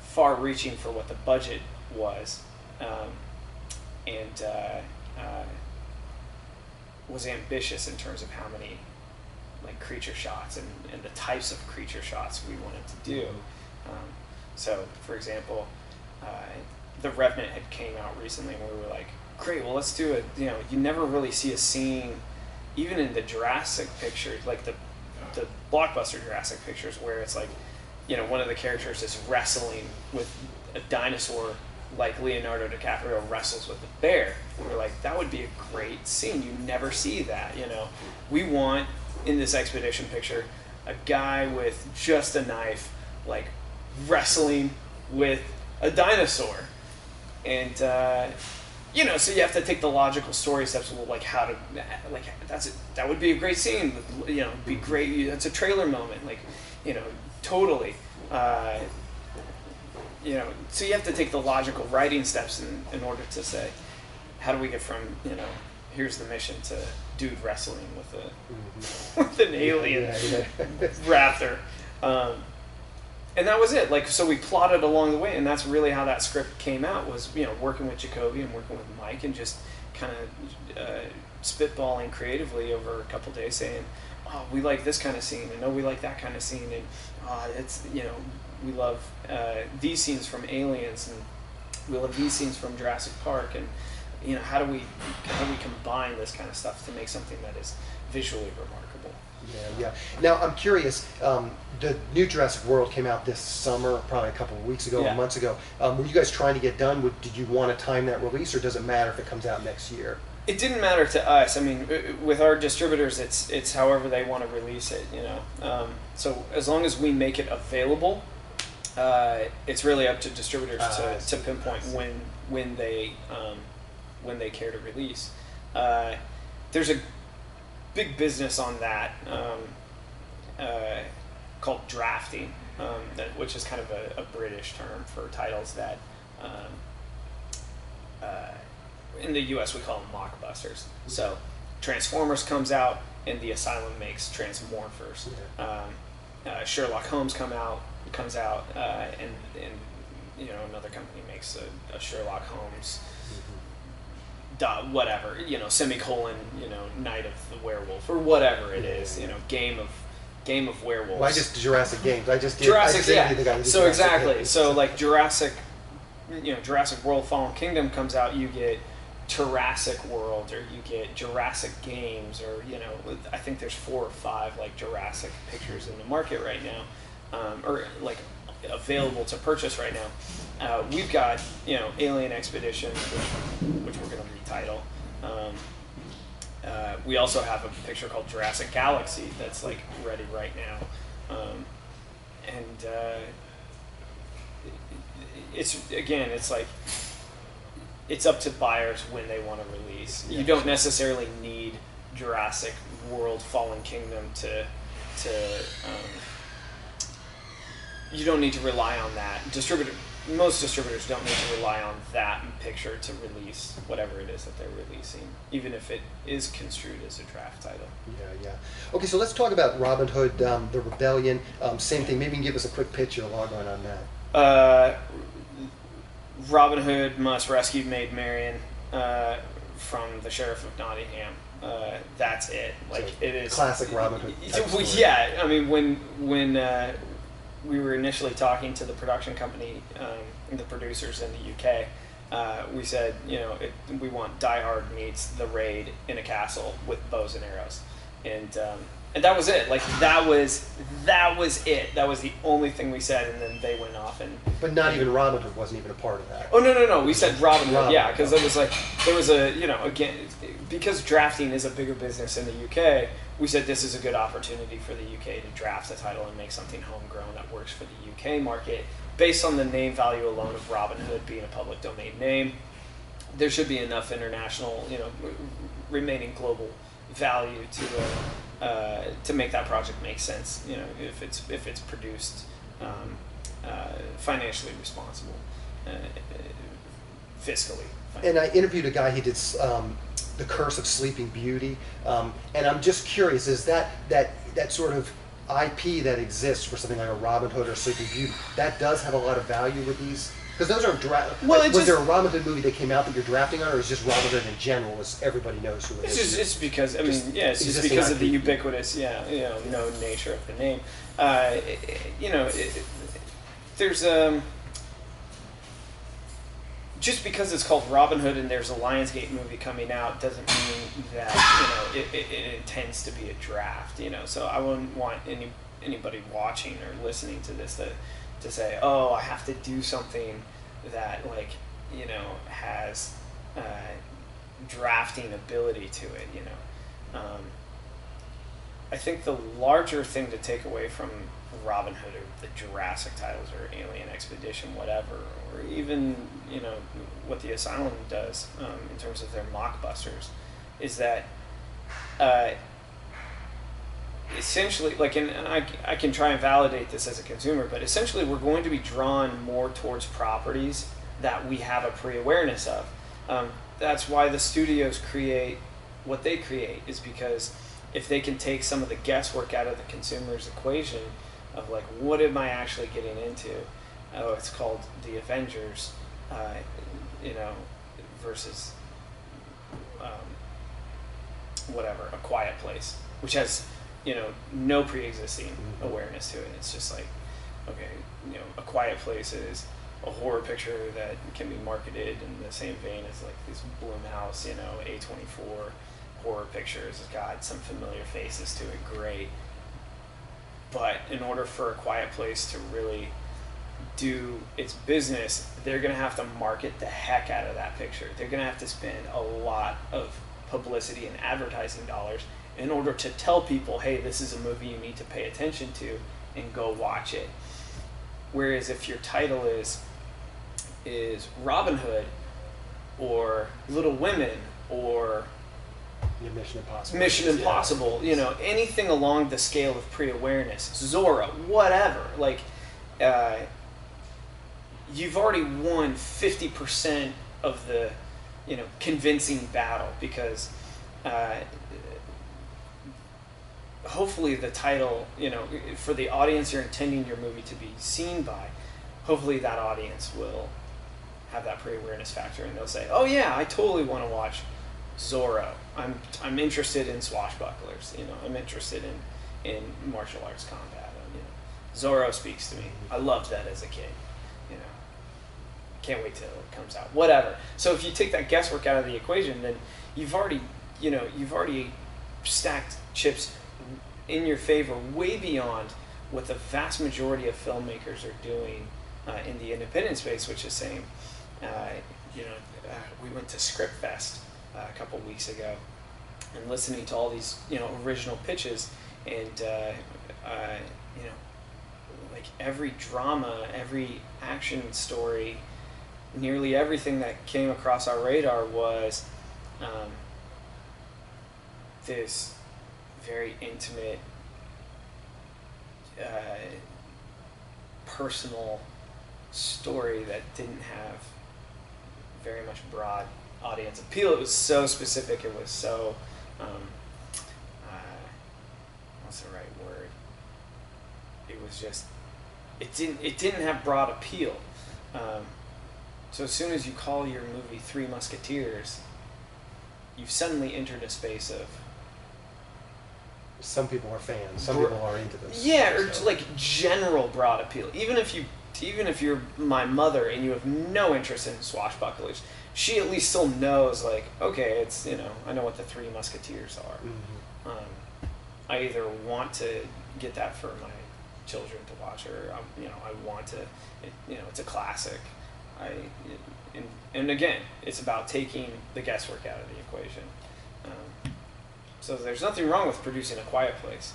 far-reaching for what the budget was, and was ambitious in terms of how many creature shots and the types of creature shots we wanted to do. So, for example, the Redman had came out recently, and we were like, great, well, let's do it. You never really see a scene, even in the Jurassic pictures, like the blockbuster Jurassic pictures, where it's like one of the characters is wrestling with a dinosaur like Leonardo DiCaprio wrestles with a bear. And we're like, that would be a great scene. You never see that, We want, in this expedition picture, a guy with just a knife, like, wrestling with a dinosaur. And, so you have to take the logical story steps of, like, how to, like, that would be a great scene. Be great. That's a trailer moment. Like, totally. So you have to take the logical writing steps in order to say, how do we get from, here's the mission to dude wrestling with an alien raptor. And that was it. Like, so we plotted along the way, and that's really how that script came out, was, working with Jacoby and working with Mike and just kind of spitballing creatively over a couple days saying, oh, we like this kind of scene, and oh, we like that kind of scene, and it's, we love these scenes from Aliens, and we love these scenes from Jurassic Park, and how do we combine this kind of stuff to make something that is visually remarkable? Yeah. Now I'm curious. The new Jurassic World came out this summer, probably a couple of weeks ago, or months ago. Were you guys trying to get done? Did you want to time that release, or does it matter if it comes out next year? It didn't matter to us. I mean, with our distributors, it's however they want to release it. So as long as we make it available, it's really up to distributors to pinpoint when they care to release. There's a big business on that called drafting, which is kind of a British term for titles that in the U.S. we call them mockbusters. So Transformers comes out and the Asylum makes Transmorphers. Sherlock Holmes comes out and another company makes a Sherlock Holmes whatever, semicolon, Night of the Werewolf, or whatever it is, Game of Werewolves. Well, I just Jurassic Games. I just did Jurassic, So exactly. Games. So like Jurassic World Fallen Kingdom comes out, you get Jurassic World, or you get Jurassic Games, or I think there's 4 or 5 like Jurassic pictures in the market right now, or like available to purchase right now. We've got Alien Expedition, which we're going to retitle. We also have a picture called Jurassic Galaxy that's like ready right now, it's like it's up to buyers when they want to release. You don't necessarily need Jurassic World Fallen Kingdom to you don't need to rely on that. Most distributors don't need to rely on that picture to release whatever it is that they're releasing, even if it is construed as a draft title. Yeah. Okay, so let's talk about Robin Hood, the Rebellion. Same thing. Maybe you can give us a quick pitch or log on that. Robin Hood must rescue Maid Marian from the Sheriff of Nottingham. That's it. Like, it is classic Robin Hood. Yeah, I mean, when we were initially talking to the production company and the producers in the UK, we said, we want Die Hard meets The Raid in a castle with bows and arrows, and that was it. Like, that was it. That was the only thing we said, and then they went off and. But not even Robin Hood wasn't even a part of that. Oh no! We said Robin Hood, yeah, because it was like there was a again, because drafting is a bigger business in the UK. We said this is a good opportunity for the UK to draft a title and make something homegrown that works for the UK market. Based on the name value alone of Robin Hood being a public domain name, there should be enough international, remaining global value to make that project make sense. If it's produced financially responsible, fiscally. And I interviewed a guy. He did The Curse of Sleeping Beauty, and I'm just curious: is that sort of IP that exists for something like a Robin Hood or Sleeping Beauty, that does have a lot of value with these? Because those aren't was there a Robin Hood movie that came out that you're drafting on, or is just Robin Hood in general, as everybody knows who it is? It's because it's just because of the ubiquitous, known nature of the name. There's just because it's called Robin Hood and there's a Lionsgate movie coming out doesn't mean that it intends to be a draft. So I wouldn't want anybody watching or listening to this to say, oh, I have to do something that like, you know, has drafting ability to it, you know. I think the larger thing to take away from Robin Hood or the Jurassic titles or Alien Expedition, whatever, or even, you know, what the Asylum does in terms of their mockbusters, is that essentially, like, and I can try and validate this as a consumer, but essentially we're going to be drawn more towards properties that we have a pre-awareness of. That's why the studios create what they create, is because if they can take some of the guesswork out of the consumer's equation of like, what am I actually getting into? Oh, it's called the Avengers, you know, versus whatever, A Quiet Place, which has, you know, no pre-existing awareness to it. It's just like, okay, you know, A Quiet Place is a horror picture that can be marketed in the same vein as like these Blumhouse, you know, A24 horror pictures. It's got some familiar faces to it, great. But in order for A Quiet Place to really do its business, they're going to have to market the heck out of that picture. They're going to have to spend a lot of publicity and advertising dollars in order to tell people, hey, this is a movie you need to pay attention to and go watch it. Whereas if your title is Robin Hood or Little Women or Mission Impossible, you know, anything along the scale of pre-awareness, Zorro, whatever, like, you've already won 50% of the, you know, convincing battle, because hopefully the title, you know, for the audience you're intending your movie to be seen by, hopefully that audience will have that pre-awareness factor, and they'll say, oh yeah, I totally want to watch Zorro. I'm interested in swashbucklers, you know, I'm interested in martial arts combat. You know, Zorro speaks to me. I loved that as a kid, you know. Can't wait till it comes out. Whatever. So if you take that guesswork out of the equation, then you've already stacked chips in your favor way beyond what the vast majority of filmmakers are doing in the independent space, which is saying, you know, we went to Script Fest a couple weeks ago, and listening to all these, you know, original pitches, and you know, like every drama, every action story, nearly everything that came across our radar was this very intimate, personal story that didn't have very much broad audience appeal. It was so specific. It was so what's the right word? It was just, it didn't have broad appeal. So as soon as you call your movie Three Musketeers, you've suddenly entered a space of, some people are fans, some people are into this. Yeah, or so, like general broad appeal. Even if you're my mother and you have no interest in swashbucklers, she at least still knows, like, okay, it's, you know, I know what the Three Musketeers are. Mm-hmm. I either want to get that for my children to watch, or you know, I want to, you know, it's a classic. And again, it's about taking the guesswork out of the equation. So there's nothing wrong with producing A Quiet Place,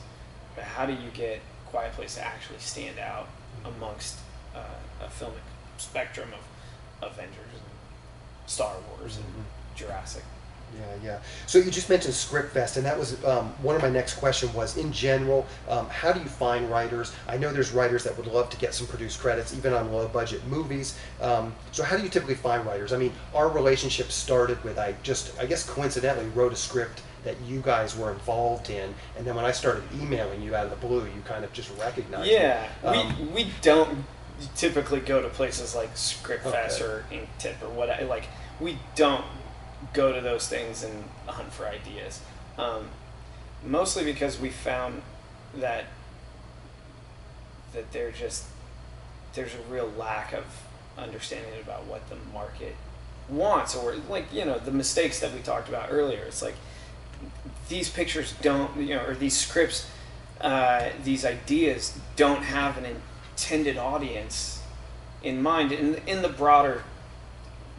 but how do you get A Quiet Place to actually stand out amongst a filmic spectrum of Avengers and Star Wars and Jurassic? Yeah. So you just mentioned Script Fest, and that was one of my next question was, in general, how do you find writers? I know there's writers that would love to get some produced credits, even on low-budget movies. So how do you typically find writers? I mean, our relationship started with, I guess coincidentally wrote a script that you guys were involved in, and then when I started emailing you out of the blue, you kind of just recognized me. Yeah, we don't typically go to places like Script Fest or Inktip or whatever. Like, we don't go to those things and hunt for ideas. Mostly because we found that there's a real lack of understanding about what the market wants, or like, you know, the mistakes that we talked about earlier. It's like, these pictures don't, you know, or these scripts these ideas don't have an intended audience in mind in the broader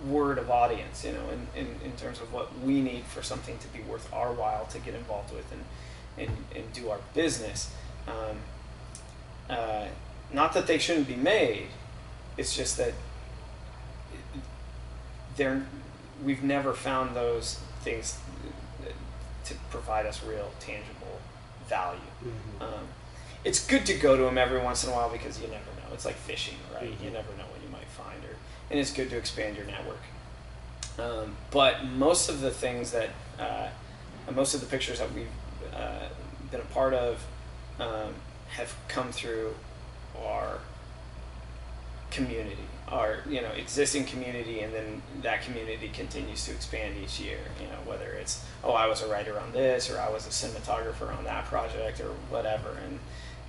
word of audience, in terms of what we need for something to be worth our while to get involved with and do our business. Not that they shouldn't be made, it's just that we've never found those things to provide us real tangible value. Mm-hmm. It's good to go to them every once in a while because you never know. It's like fishing, right? Mm-hmm. You never know what you might find, and it's good to expand your network. But most of the things that, most of the pictures that we've been a part of have come through our community, our existing community, and then that community continues to expand each year. Whether it's I was a writer on this, or I was a cinematographer on that project, or whatever,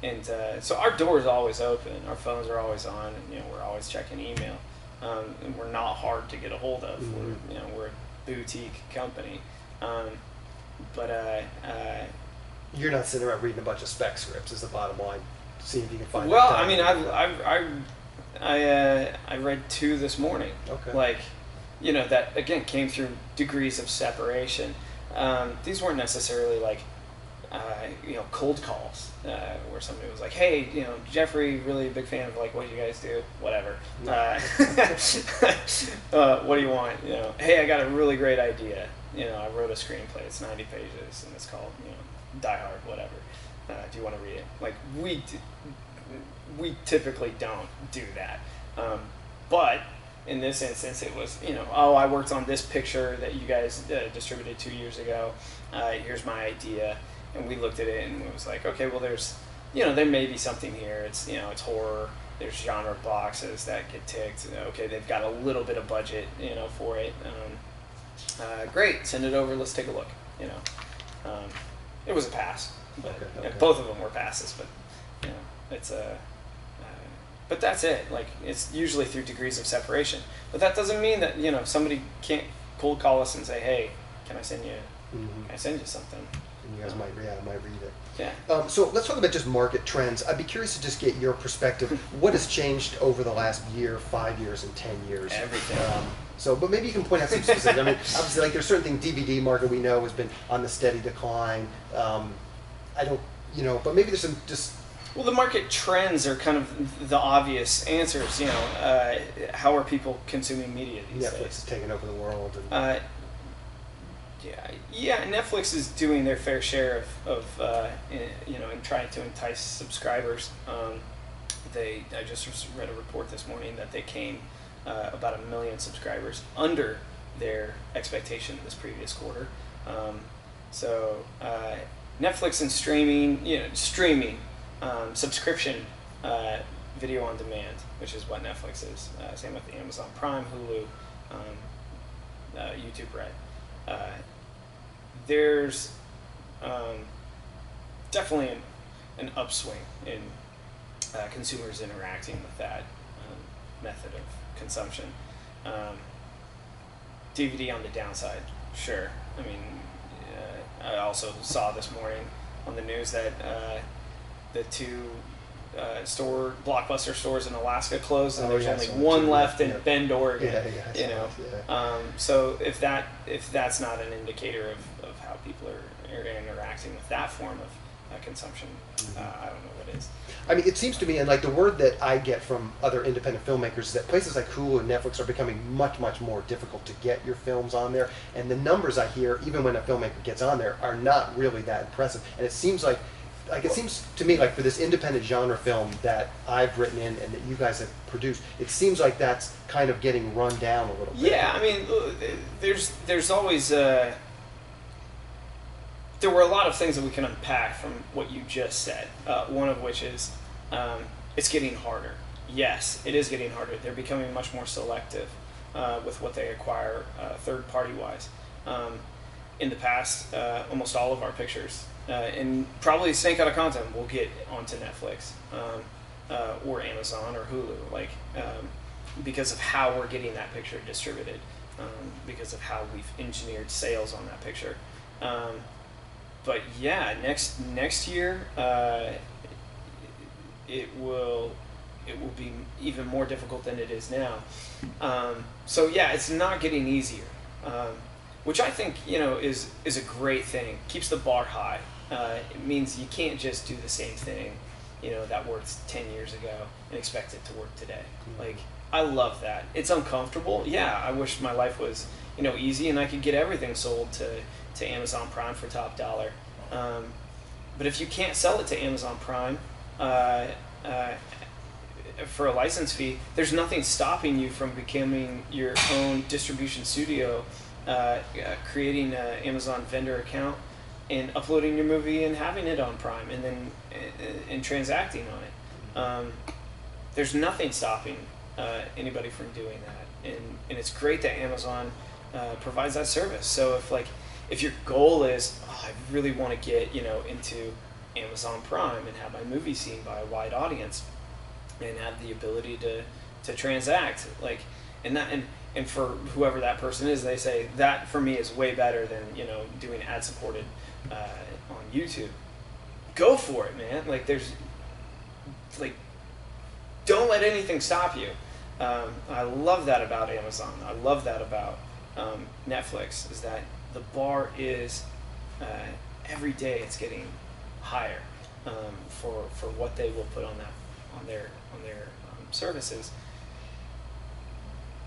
and so our door is always open, our phones are always on, and we're always checking email, and we're not hard to get a hold of. Mm-hmm. We're a boutique company, but you're not sitting around reading a bunch of spec scripts. Is the bottom line? See if you can find. Well, I mean, I read 2 this morning. Okay. That again came through degrees of separation. These weren't necessarily cold calls where somebody was like, "Hey, Jeffrey, really a big fan of what you guys do, whatever. What do you want? Hey, I got a really great idea. I wrote a screenplay. It's 90 pages and it's called Die Hard, whatever. Do you want to read it?" We typically don't do that, but in this instance, it was I worked on this picture that you guys distributed 2 years ago. Here's my idea, and we looked at it and it was like, okay, well, there's there may be something here. It's it's horror. There's genre boxes that get ticked. Okay, they've got a little bit of budget for it. Great, send it over. Let's take a look. It was a pass, but okay. Both of them were passes, but it's but that's it. It's usually through degrees of separation. But that doesn't mean that somebody can't cold call us and say, "Hey, can I send you? Mm-hmm. Can I send you something?" And you guys might read it. Yeah. So let's talk about just market trends. I'd be curious to just get your perspective. What has changed over the last year, 5 years, and 10 years? Everything. But maybe you can point out some specific. I mean, obviously, there's certain things. DVD market we know has been on the steady decline. But maybe there's some just. Well, the market trends are kind of the obvious answers. How are people consuming media these days? Netflix is taking over the world. Netflix is doing their fair share of in trying to entice subscribers. I just read a report this morning that they came about 1 million subscribers under their expectation this previous quarter. Netflix and streaming. Subscription video on demand, which is what Netflix is. Same with Amazon Prime, Hulu, YouTube Red. There's definitely an upswing in consumers interacting with that method of consumption. DVD on the downside, sure. I mean, I also saw this morning on the news that the 2 Blockbuster stores in Alaska closed, and there's only one left in Bend, Oregon. So if that's not an indicator of how people are interacting with that form of consumption, I don't know what is. I mean, it seems to me, and the word that I get from other independent filmmakers is that places like Hulu and Netflix are becoming much, much more difficult to get your films on there. And the numbers I hear, even when a filmmaker gets on there, are not really that impressive. And it seems it seems to me for this independent genre film that I've written in and that you guys have produced, it seems like that's kind of getting run down a little bit. Yeah, I mean, there's always there were a lot of things that we can unpack from what you just said. One of which is it's getting harder. Yes, it is getting harder. They're becoming much more selective with what they acquire third-party wise. In the past, almost all of our pictures, and probably Snakehead of Compton will get onto Netflix or Amazon or Hulu, because of how we're getting that picture distributed, because of how we've engineered sales on that picture. but yeah, next year it will be even more difficult than it is now. So yeah, it's not getting easier, which I think is a great thing. Keeps the bar high. It means you can't just do the same thing that worked 10 years ago and expect it to work today. Like, I love that. It's uncomfortable. Yeah, I wish my life was easy and I could get everything sold to Amazon Prime for top dollar. But if you can't sell it to Amazon Prime for a license fee, there's nothing stopping you from becoming your own distribution studio, creating an Amazon vendor account and uploading your movie and having it on Prime and then and transacting on it. There's nothing stopping anybody from doing that, and it's great that Amazon provides that service. So if your goal is, I really want to get into Amazon Prime and have my movie seen by a wide audience and have the ability to transact, and for whoever that person is, they say that for me is way better than doing ad supported on YouTube. Go for it, man. Don't let anything stop you. I love that about Amazon. I love that about Netflix, is that the bar is every day it's getting higher for what they will put on their services.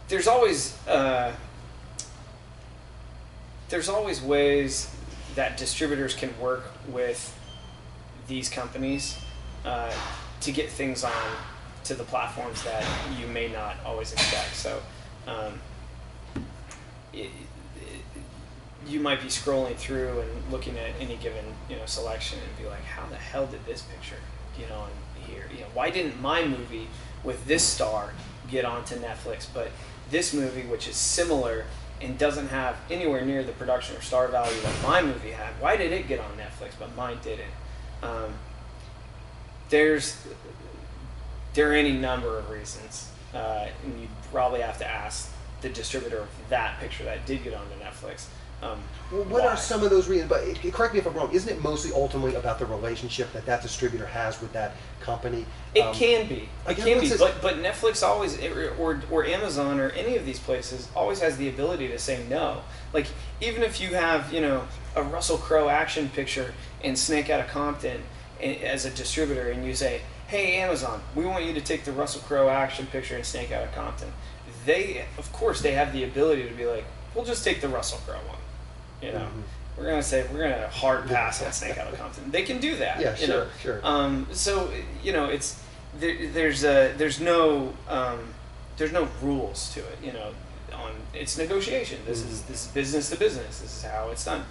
There's always ways that distributors can work with these companies to get things on to the platforms that you may not always expect. So you might be scrolling through and looking at any given selection and be like, how the hell did this picture get on here? Why didn't my movie with this star get onto Netflix, but this movie, which is similar and doesn't have anywhere near the production or star value that my movie had, why did it get on Netflix but mine didn't? There are any number of reasons, and you probably have to ask the distributor of that picture that did get onto Netflix. What are some of those reasons? But correct me if I'm wrong. Isn't it mostly ultimately about the relationship that distributor has with that company? It can be. But Netflix always, or Amazon, or any of these places, always has the ability to say no. Like, even if you have a Russell Crowe action picture and Snakehead of Compton as a distributor, and you say, hey Amazon, we want you to take the Russell Crowe action picture and Snakehead of Compton. Of course, they have the ability to be like, we'll just take the Russell Crowe one. We're gonna hard pass on Snakehead of Compton. They can do that. Yeah, sure. So it's there's no rules to it. It's negotiation. This is business to business. This is how it's done.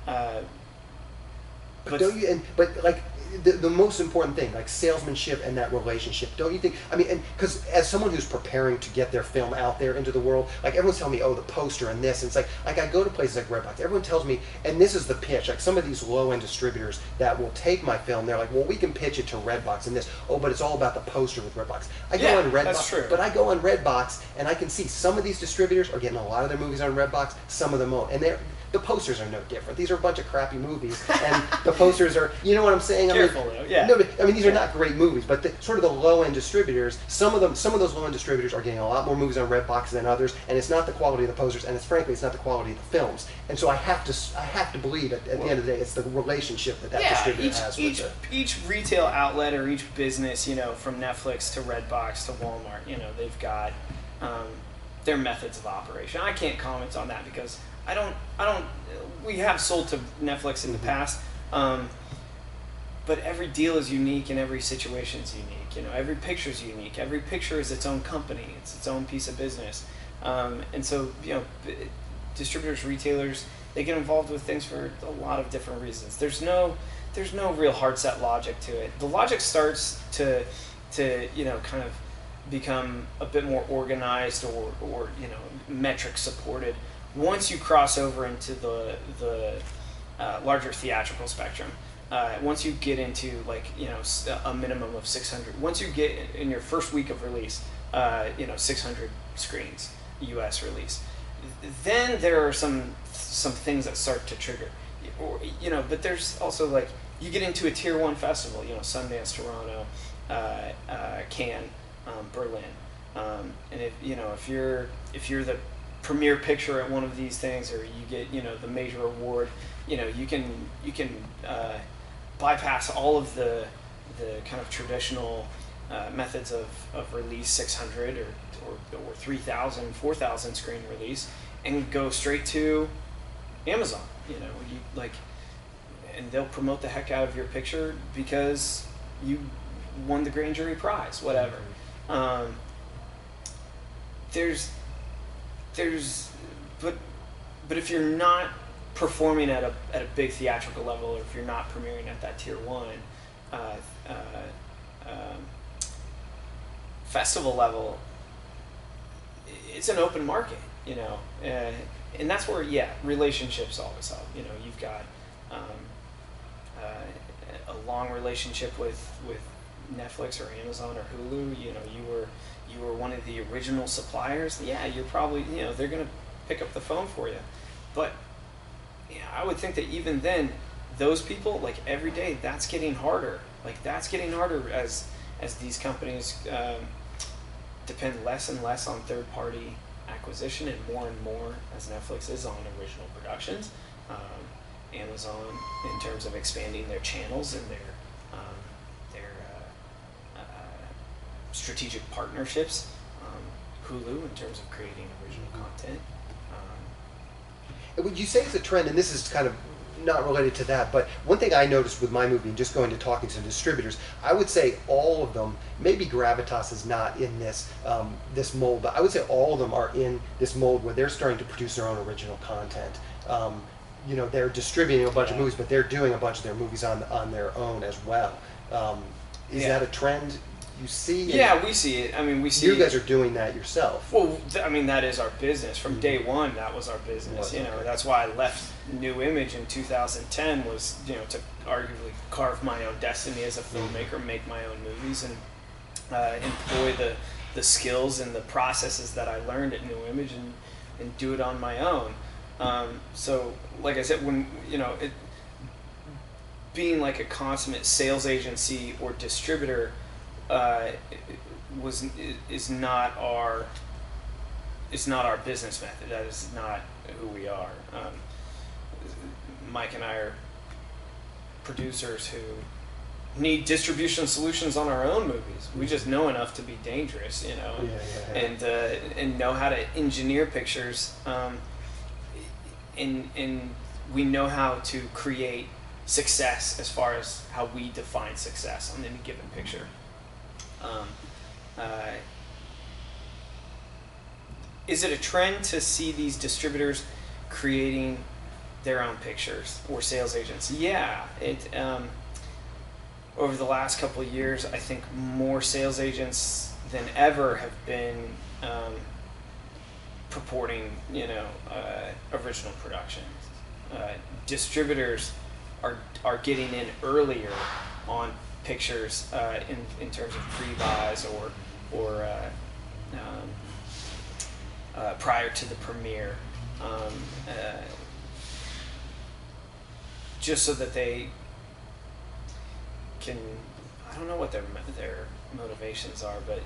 But don't you? But like the most important thing, like salesmanship and that relationship, don't you think? I mean, and because as someone who's preparing to get their film out there into the world, like everyone's telling me, oh, the poster and this, and it's like I go to places like Redbox, everyone tells me, and this is the pitch, like some of these low-end distributors that will take my film, they're like, well, we can pitch it to Redbox and this, oh, but it's all about the poster with Redbox. I go on Redbox, that's true. But I go on Redbox and I can see some of these distributors are getting a lot of their movies on Redbox, some of them won't, and the posters are no different. These are a bunch of crappy movies, and the posters are, you know what I'm saying? Careful, though, yeah. No, but, I mean, these are not great movies, but sort of the low-end distributors, some of those low-end distributors are getting a lot more movies on Redbox than others, and it's not the quality of the posters, and frankly, it's not the quality of the films. And so I have to believe at the end of the day, it's the relationship that distributor has with it. Each retail outlet or each business, from Netflix to Redbox to Walmart, they've got their methods of operation. I can't comment on that because I don't. We have sold to Netflix in the past, but every deal is unique and every situation is unique. Every picture is unique. Every picture is its own company. It's its own piece of business, and so distributors, retailers, they get involved with things for a lot of different reasons. There's no real hard set logic to it. The logic starts to kind of become a bit more organized or metric supported once you cross over into the larger theatrical spectrum. Once you get into a minimum of 600, once you get in your first week of release, 600 screens, U.S. release, then there are some things that start to trigger. or but there's also like you get into a tier 1 festival, Sundance, Toronto, Cannes, Berlin, and if you're the premier picture at one of these things, or you get the major award, you can bypass all of the kind of traditional methods of release, 600 or 3,000, 4,000 screen release, and go straight to Amazon. And they'll promote the heck out of your picture because you won the grand jury prize, whatever. But if you're not performing at a big theatrical level, or if you're not premiering at that tier 1 festival level, it's an open market, and that's where relationships always help. You've got a long relationship with Netflix or Amazon or Hulu. You were one of the original suppliers. You're probably they're gonna pick up the phone for you, but I would think that even then, those people, like, every day, that's getting harder. As these companies depend less and less on third-party acquisition, and more as Netflix is on original productions. Amazon, in terms of expanding their channels and their strategic partnerships. Hulu, in terms of creating original content. Would you say it's a trend, and this is kind of not related to that, but one thing I noticed with my movie, and just going to talking to distributors, I would say all of them, maybe Gravitas is not in this this mold, but I would say all of them are in this mold where they're starting to produce their own original content. They're distributing a bunch of movies, but they're doing a bunch of their movies on their own as well. Is that a trend you see? Yeah, we see it. I mean, we see you guys are doing that yourself. Well, that is our business. From day one, that was our business. That's why I left New Image in 2010, was to arguably carve my own destiny as a filmmaker, make my own movies, and employ the skills and the processes that I learned at New Image, and do it on my own. So, like I said, when being like a consummate sales agency or distributor is not our business method. That is not who we are. Mike and I are producers who need distribution solutions on our own movies. We just know enough to be dangerous, and know how to engineer pictures, and we know how to create success as far as how we define success on any given picture. Is it a trend to see these distributors creating their own pictures, or sales agents? Yeah, over the last couple of years, I think more sales agents than ever have been purporting, original productions. Distributors are getting in earlier on pictures in terms of pre-buys or prior to the premiere, just so that they can, I don't know what their motivations are, but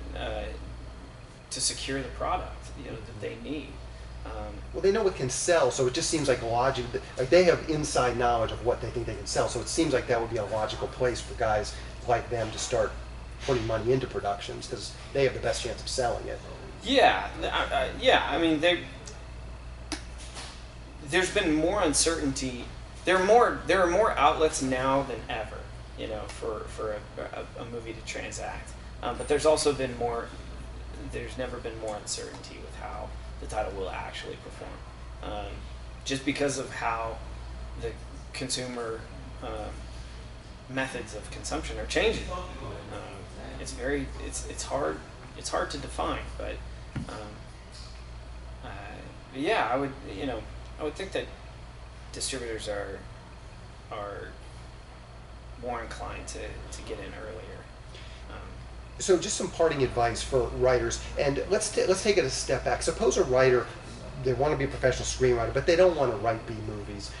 to secure the product that they need. Well, they know what can sell, so it just seems like logic. Like, they have inside knowledge of what they think they can sell, so it seems like that would be a logical place for guys like them to start putting money into productions, because they have the best chance of selling it. Yeah, I mean, there's been more uncertainty. There are more outlets now than ever, for a movie to transact. But there's also been more. There's never been more uncertainty with how the title will actually perform, just because of how the consumer methods of consumption are changing. It's hard to define, but yeah, I would think that distributors are more inclined to get in earlier. So just some parting advice for writers, and let's take it a step back. Suppose a writer they want to be a professional screenwriter, but they don't want to write B movies.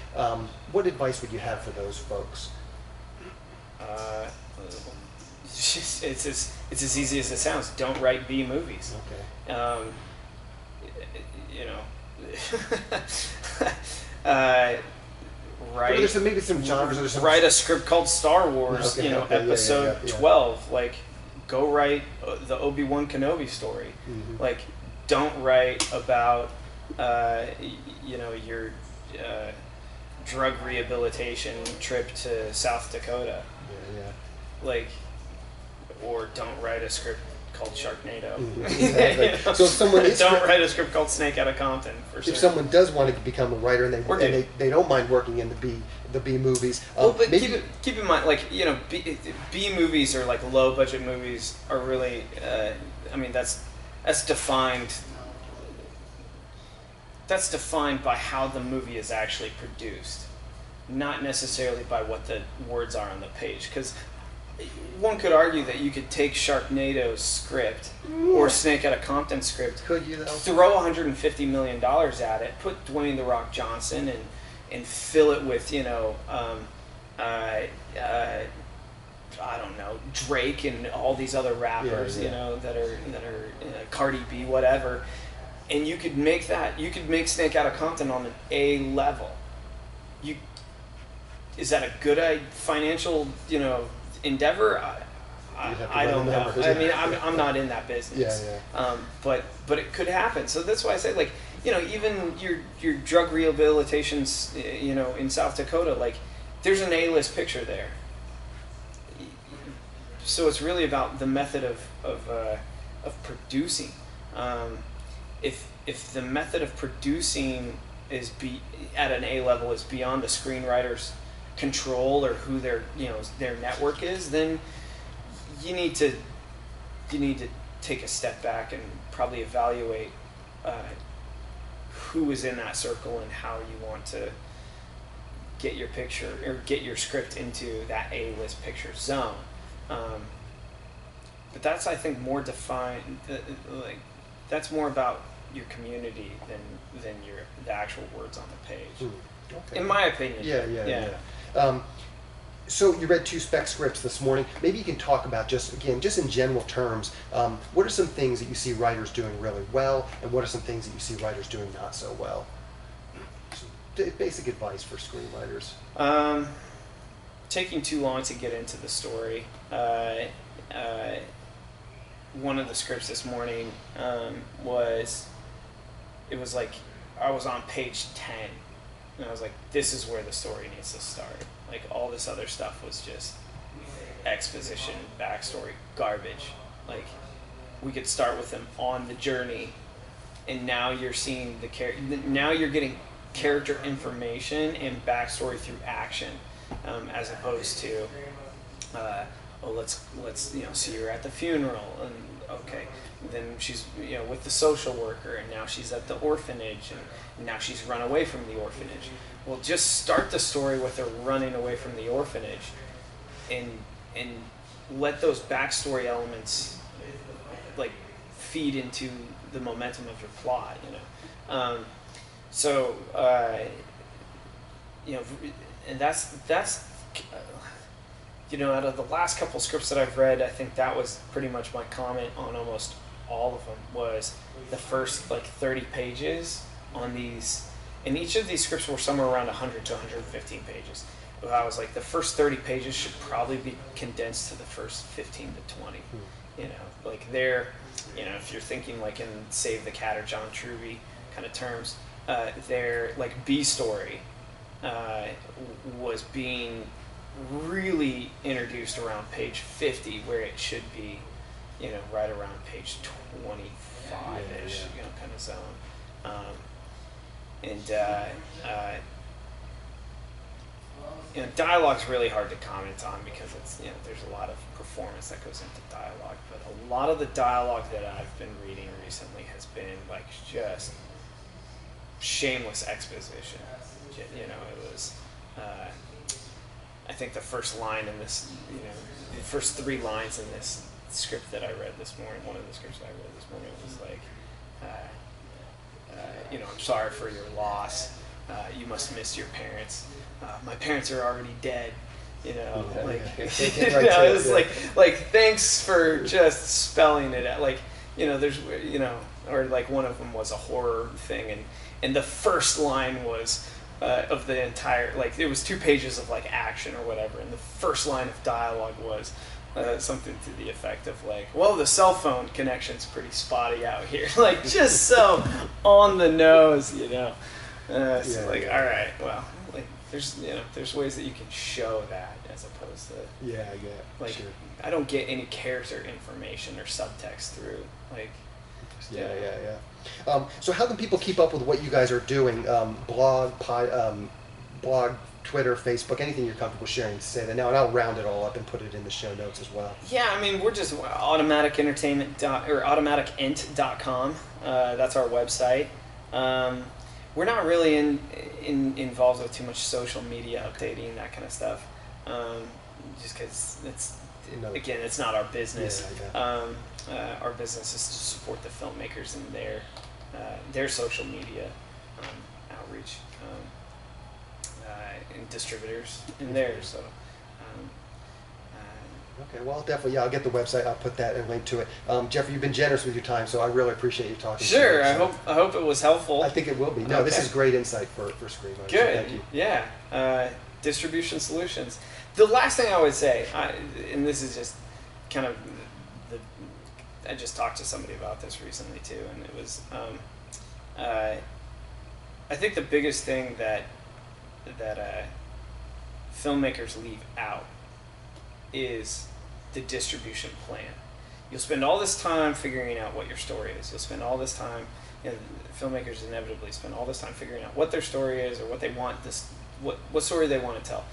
What advice would you have for those folks? It's as easy as it sounds. Don't write B movies. Okay. You know, write. Maybe some genres or something. Write a script called Star Wars. Okay, episode 12. Like, go write the Obi-Wan Kenobi story. Mm-hmm. Like, don't write about your drug rehabilitation trip to South Dakota. Yeah. Like, or don't write a script called Sharknado. Mm-hmm. Exactly. So if someone don't write a script called Snakehead of Compton. If someone does want to become a writer and they don't mind working in the B movies, but keep in mind, like, B movies or like low budget movies are really, that's defined. That's defined by how the movie is actually produced, not necessarily by what the words are on the page. Because one could argue that you could take Sharknado's script or Snakehead of Compton script, could you, throw $150 million at it, put Dwayne "The Rock" Johnson and fill it with I don't know, Drake and all these other rappers, that are Cardi B, whatever. And you could make Snakehead of Compton on an A level. Is that a good financial, endeavor? I don't know. I mean, I'm not in that business. But it could happen. So that's why I say, like, even your drug rehabilitations, in South Dakota, like, there's an A-list picture there. So it's really about the method of producing. If the method of producing is at an A level is beyond the screenwriter's control or who their network is, then you need to take a step back and probably evaluate who is in that circle and how you want to get your picture or get your script into that A-list picture zone. But that's, I think, more defined. That's more about your community than the actual words on the page. Okay. In my opinion. Yeah. So you read 2 spec scripts this morning. Maybe you can talk about just in general terms, what are some things that you see writers doing really well, and what are some things that you see writers doing not so well? Basic advice for screenwriters. Taking too long to get into the story. One of the scripts this morning was like I was on page 10, and I was like, this is where the story needs to start. Like, all this other stuff was just exposition, backstory, garbage. Like, we could start with them on the journey, and now you're seeing now you're getting character information and backstory through action, as opposed to let's see her at the funeral, and okay, then she's with the social worker, and now she's at the orphanage, and now she's run away from the orphanage. Well, just start the story with her running away from the orphanage, and let those backstory elements like feed into the momentum of your plot. And that's out of the last couple scripts that I've read, I think that was pretty much my comment on almost all of them, was the first 30 pages on these, and each of these scripts were somewhere around 100 to 115 pages. But I was like, the first 30 pages should probably be condensed to the first 15 to 20. If you're thinking like in Save the Cat or John Truby kind of terms, their B story was being really introduced around page 50, where it should be, right around page 25-ish, kind of zone. Dialogue's really hard to comment on because it's, there's a lot of performance that goes into dialogue, but a lot of the dialogue that I've been reading recently has been just shameless exposition. It was, I think the first line in this, the first 3 lines in this script that I read this morning, one of the scripts that I read this morning was like, I'm sorry for your loss. You must miss your parents. My parents are already dead. Like thanks for just spelling it out. Like, there's, or like one of them was a horror thing, and the first line was of the entire, like, it was 2 pages of like action or whatever, and the first line of dialogue was something to the effect of like, well, the cell phone connection's pretty spotty out here. Like, just so on the nose, So like, all right, well, like, there's ways that you can show that as opposed to like, sure. I don't get any character information or subtext through, like, so how can people keep up with what you guys are doing? Blog, Twitter, Facebook, anything you're comfortable sharing to say that now, and I'll round it all up and put it in the show notes as well. Yeah, I mean, we're just automaticent.com. That's our website. We're not really involved with too much social media updating, that kind of stuff, just because it's not our business. Our business is to support the filmmakers in their social media outreach and distributors in there. So. Okay, well, definitely, I'll get the website. I'll put that and link to it. Jeffrey, you've been generous with your time, so I really appreciate you talking. Sure, to me. I hope it was helpful. I think it will be. No, This is great insight for screenwriters. Good. So thank you. Yeah. Distribution solutions. The last thing I would say, and this is just kind of I just talked to somebody about this recently too, and it was I think the biggest thing that filmmakers leave out is the distribution plan. You'll spend all this time figuring out what your story is. You'll spend all this time, filmmakers inevitably spend all this time figuring out what their story is or what they want what story they want to tell.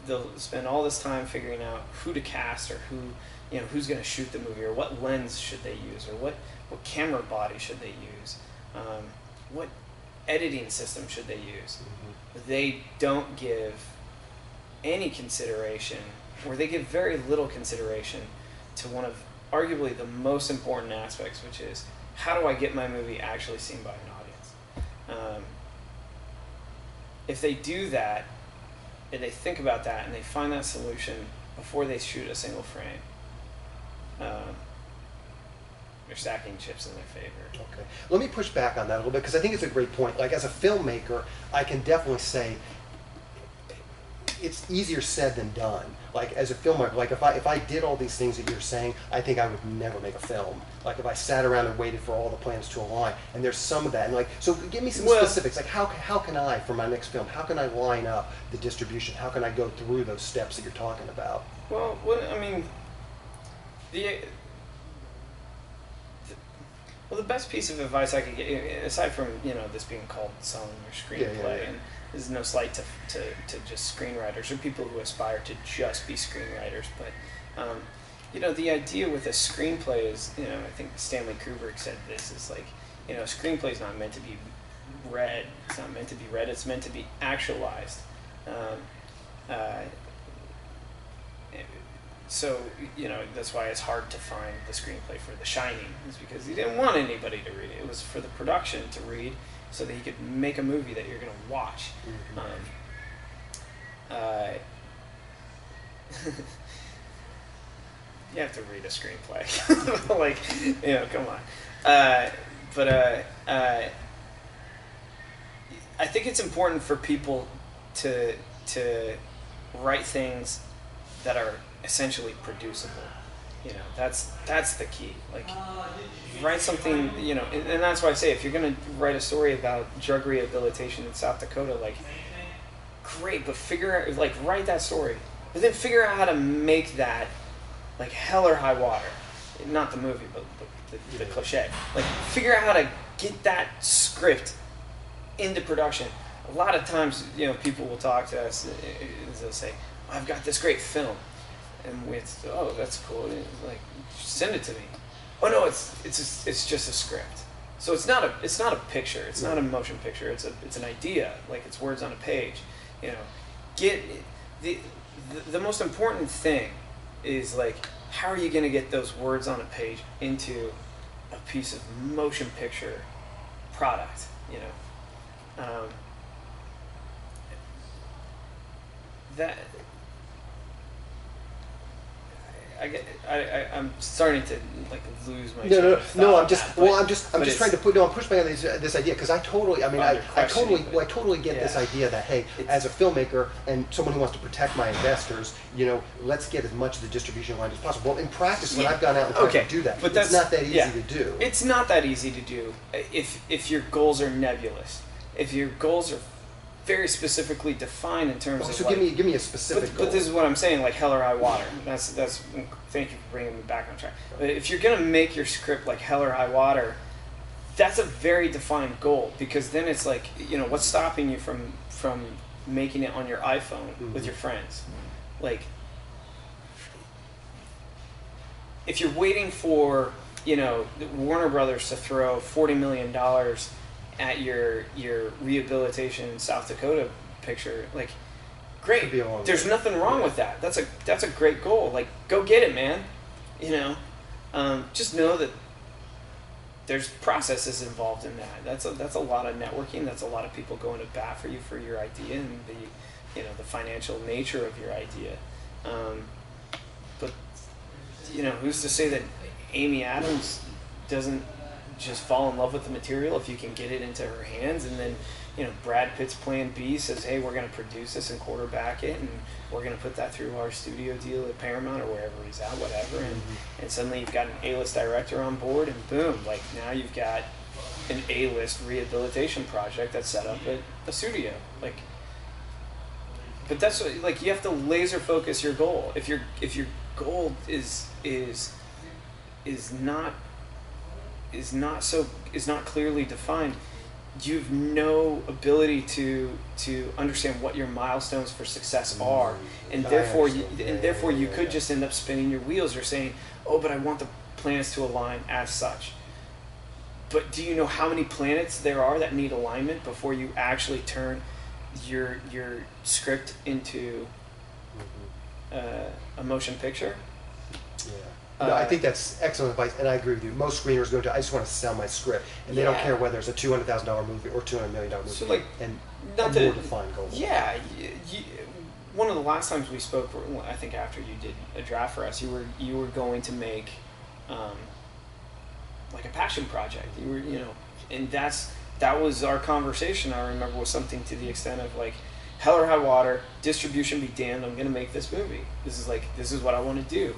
They'll spend all this time figuring out who to cast or who's going to shoot the movie, or what lens should they use, or what camera body should they use, what editing system should they use. Mm-hmm. They don't give any consideration, or they give very little consideration to one of arguably the most important aspects, which is, how do I get my movie actually seen by an audience? If they do that, and they think about that, and they find that solution before they shoot a single frame, they're stacking chips in their favor. Okay. Let me push back on that a little bit, because I think it's a great point. Like, as a filmmaker, I can definitely say it's easier said than done. Like, as a filmmaker, like if I did all these things that you're saying, I think I would never make a film. Like, if I sat around and waited for all the plans to align, and there's some of that, and like, so give me some specifics. Like, how can I, for my next film, how can I line up the distribution? How can I go through those steps that you're talking about? Well, I mean, the best piece of advice I could get, aside from this being called selling your screenplay, and this is no slight to just screenwriters or people who aspire to just be screenwriters, but the idea with a screenplay is, I think Stanley Kubrick said this, is like, a screenplay is not meant to be read. It's not meant to be read. It's meant to be actualized. So, that's why it's hard to find the screenplay for The Shining, is because he didn't want anybody to read it. It was for the production to read, so that he could make a movie that you're going to watch. Mm-hmm. You have to read a screenplay. Like, come on. But I think it's important for people to write things that are essentially producible. That's the key. Like, write something, and that's why I say, if you're going to write a story about drug rehabilitation in South Dakota, like, great, but write that story, but then figure out how to make that, like, hell or high water. Not the movie, but the cliche. Like, figure out how to get that script into production. A lot of times, people will talk to us, they'll say, I've got this great film. And that's cool. Like, send it to me. Oh no, it's just a script. So it's not a picture. It's not a motion picture. It's an idea. Like, it's words on a page. Get the most important thing is, like, how are you going to get those words on a page into a piece of motion picture product, you know. That I'm starting to like lose my. I'm just trying to push back on this idea because I totally get this idea that hey, as a filmmaker and someone who wants to protect my investors, you know, let's get as much of the distribution line as possible. Well, in practice, when I've gone out and tried to do that, but it's not that easy to do. It's not that easy to do if your goals are nebulous. If your goals are very specifically defined in terms of. So give me a specific goal. But this is what I'm saying, like hell or high water. That's. Thank you for bringing me back on track. But if you're gonna make your script like hell or high water, that's a very defined goal, because then it's like, you know, what's stopping you from making it on your iPhone with your friends? Like, if you're waiting for, you know, Warner Brothers to throw $40 million at your rehabilitation South Dakota picture, like, great. There's nothing wrong with that. That's a great goal. Like, go get it, man. You know, just know that there's processes involved in that. That's a lot of networking. That's a lot of people going to bat for you for your idea and the financial nature of your idea. But you know, who's to say that Amy Adams doesn't just fall in love with the material if you can get it into her hands, and then, you know, Brad Pitt's plan B says, hey, we're going to produce this and quarterback it, and we're going to put that through our studio deal at Paramount or wherever he's at, whatever, and suddenly you've got an A-list director on board, and boom, like, now you've got an A-list rehabilitation project that's set up at a studio. Like, but that's what, like, you have to laser focus your goal. If your goal is not clearly defined, you've no ability to understand what your milestones for success are, and therefore you could just end up spinning your wheels or saying, oh, but I want the planets to align as such. But do you know how many planets there are that need alignment before you actually turn your script into a motion picture? No, I think that's excellent advice, and I agree with you. Most screeners go to, I just want to sell my script, and they don't care whether it's a $200,000 movie or $200 million movie. So, like, and a more defined goal. Yeah, one of the last times we spoke, I think after you did a draft for us, you were going to make like a passion project. You were, you know, and that was our conversation. I remember, was something to the extent of like, hell or high water, distribution be damned, I'm going to make this movie. This is what I want to do,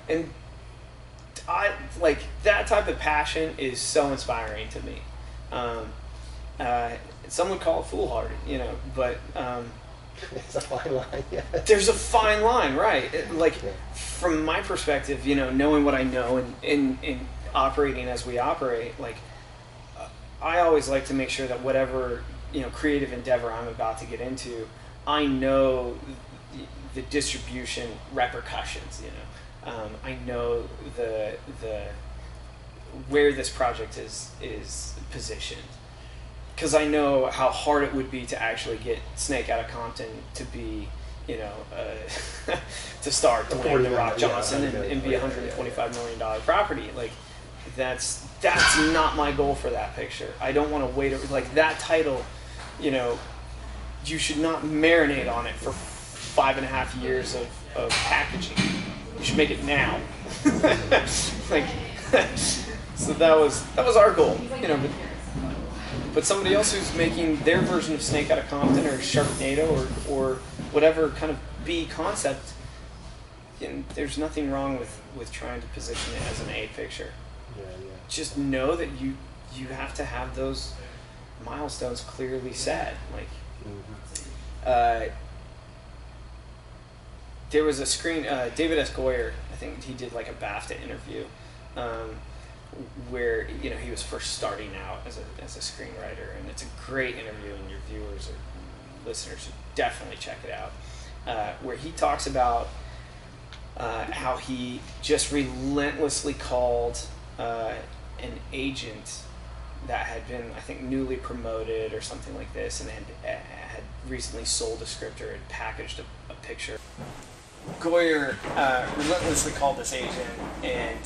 and I like that type of passion is so inspiring to me. Some would call it foolhardy, you know, but it's a fine line. Yeah. There's a fine line, right? From my perspective, you know, knowing what I know and operating as we operate, like, I always like to make sure that whatever, you know, creative endeavor I'm about to get into, I know the distribution repercussions, you know. I know the where this project is positioned, because I know how hard it would be to actually get Snakehead of Compton to be, you know, to start Dwayne The Rock Johnson and be $125 million property. Like, that's not my goal for that picture. I don't want to wait. Like, that title, you know, you should not marinate on it for 5.5 years of packaging. You should make it now. Like, so that was our goal, you know. But somebody else who's making their version of Snakehead of Compton or Sharknado or whatever kind of B concept, you know, there's nothing wrong with trying to position it as an A picture. Yeah. Just know that you have to have those milestones clearly set. Like, there was a David S. Goyer, I think he did like a BAFTA interview, where, you know, he was first starting out as a screenwriter, and it's a great interview, and your viewers or listeners should definitely check it out, where he talks about how he just relentlessly called an agent that had been, I think, newly promoted or something like this, and had recently sold a script or had packaged a picture. Goyer relentlessly called this agent and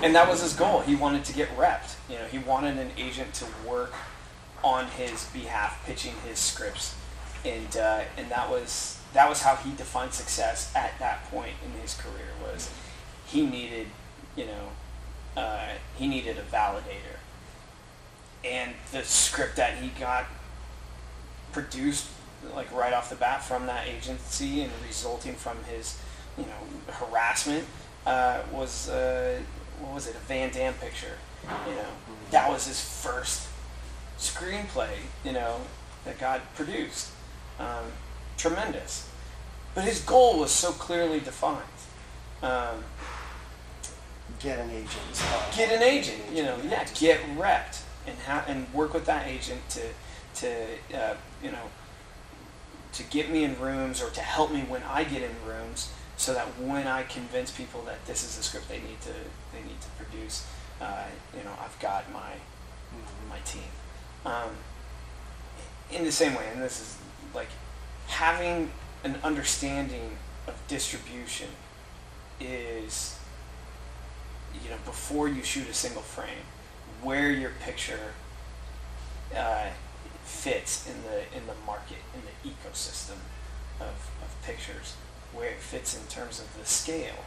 and that was his goal. He wanted to get repped. You know, he wanted an agent to work on his behalf, pitching his scripts, and that was how he defined success at that point in his career. Was he needed, you know, he needed a validator, and the script that he got produced like right off the bat from that agency and resulting from his, you know, harassment was what was it, a Van Damme picture. You know, that was his first screenplay, you know, that got produced. Tremendous. But his goal was so clearly defined. Get an agent. Get an agent, you know, yeah, get repped and work with that agent to you know, to get me in rooms or to help me when I get in rooms, so that when I convince people that this is the script they need to produce, you know, I've got my team. In the same way, and this is like having an understanding of distribution is, you know, before you shoot a single frame, where your picture fits in the market, in the ecosystem of pictures, where it fits in terms of the scale.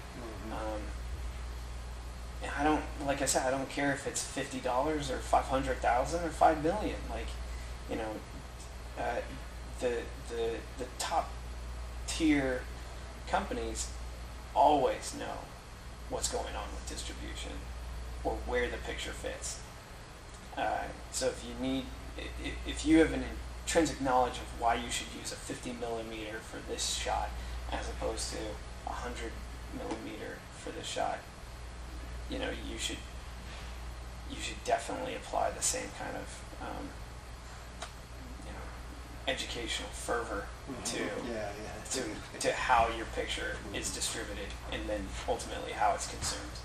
I don't, like I said, I don't care if it's $50 or $500,000 or $5 million. Like, you know, the top tier companies always know what's going on with distribution or where the picture fits. So if you have an intrinsic knowledge of why you should use a 50 millimeter for this shot as opposed to 100 millimeter for this shot, you know, you should definitely apply the same kind of you know, educational fervor to how your picture is distributed, and then ultimately how it's consumed,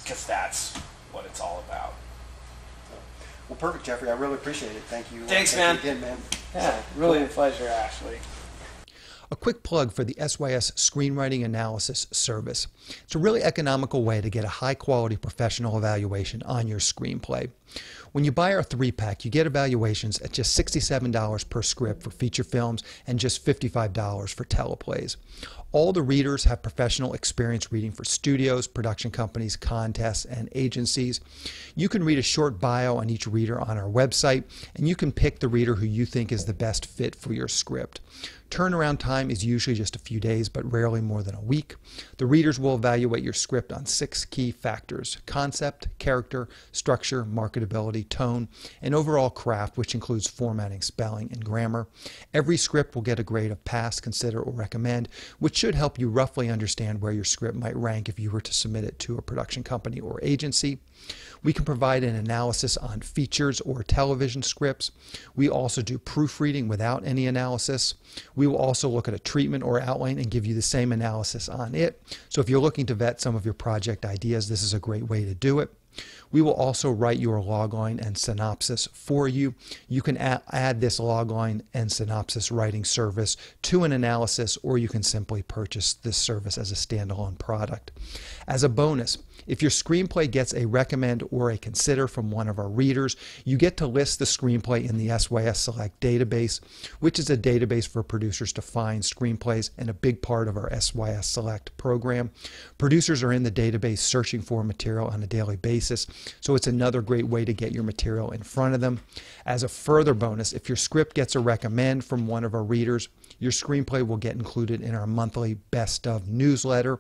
because that's what it's all about. Well, perfect, Jeffrey. I really appreciate it. Thank you. Thanks, man. Again, man. Yeah, really a pleasure, Ashley. A quick plug for the SYS Screenwriting Analysis Service. It's a really economical way to get a high-quality professional evaluation on your screenplay. When you buy our 3-pack, you get evaluations at just $67 per script for feature films and just $55 for teleplays. All the readers have professional experience reading for studios, production companies, contests, and agencies. You can read a short bio on each reader on our website, and you can pick the reader who you think is the best fit for your script. Turnaround time is usually just a few days, but rarely more than a week. The readers will evaluate your script on 6 key factors: concept, character, structure, marketability, tone, and overall craft, which includes formatting, spelling, and grammar. Every script will get a grade of pass, consider, or recommend, which should help you roughly understand where your script might rank if you were to submit it to a production company or agency. We can provide an analysis on features or television scripts. We also do proofreading without any analysis. We will also look at a treatment or outline and give you the same analysis on it. So if you're looking to vet some of your project ideas, this is a great way to do it. We will also write your logline and synopsis for you. You can add this logline and synopsis writing service to an analysis, or you can simply purchase this service as a standalone product. As a bonus, if your screenplay gets a recommend or a consider from one of our readers, you get to list the screenplay in the SYS Select database, which is a database for producers to find screenplays and a big part of our SYS Select program. Producers are in the database searching for material on a daily basis, so it's another great way to get your material in front of them. As a further bonus, if your script gets a recommend from one of our readers, your screenplay will get included in our monthly Best Of newsletter.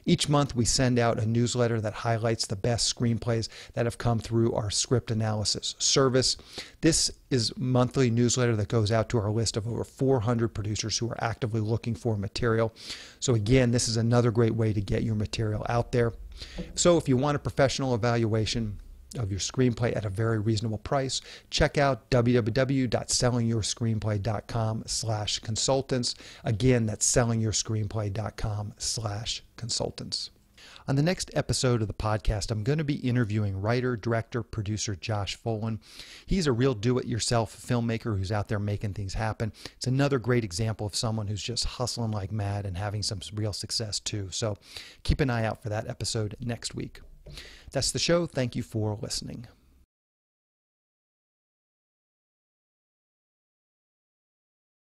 Each month we send out a newsletter that highlights the best screenplays that have come through our script analysis service. This is a monthly newsletter that goes out to our list of over 400 producers who are actively looking for material. So again, this is another great way to get your material out there. So if you want a professional evaluation of your screenplay at a very reasonable price, check out www.sellingyourscreenplay.com/consultants. Again, that's sellingyourscreenplay.com/consultants. On the next episode of the podcast, I'm going to be interviewing writer, director, producer Josh Folan. He's a real do-it-yourself filmmaker who's out there making things happen. It's another great example of someone who's just hustling like mad and having some real success too. So keep an eye out for that episode next week. That's the show. Thank you for listening.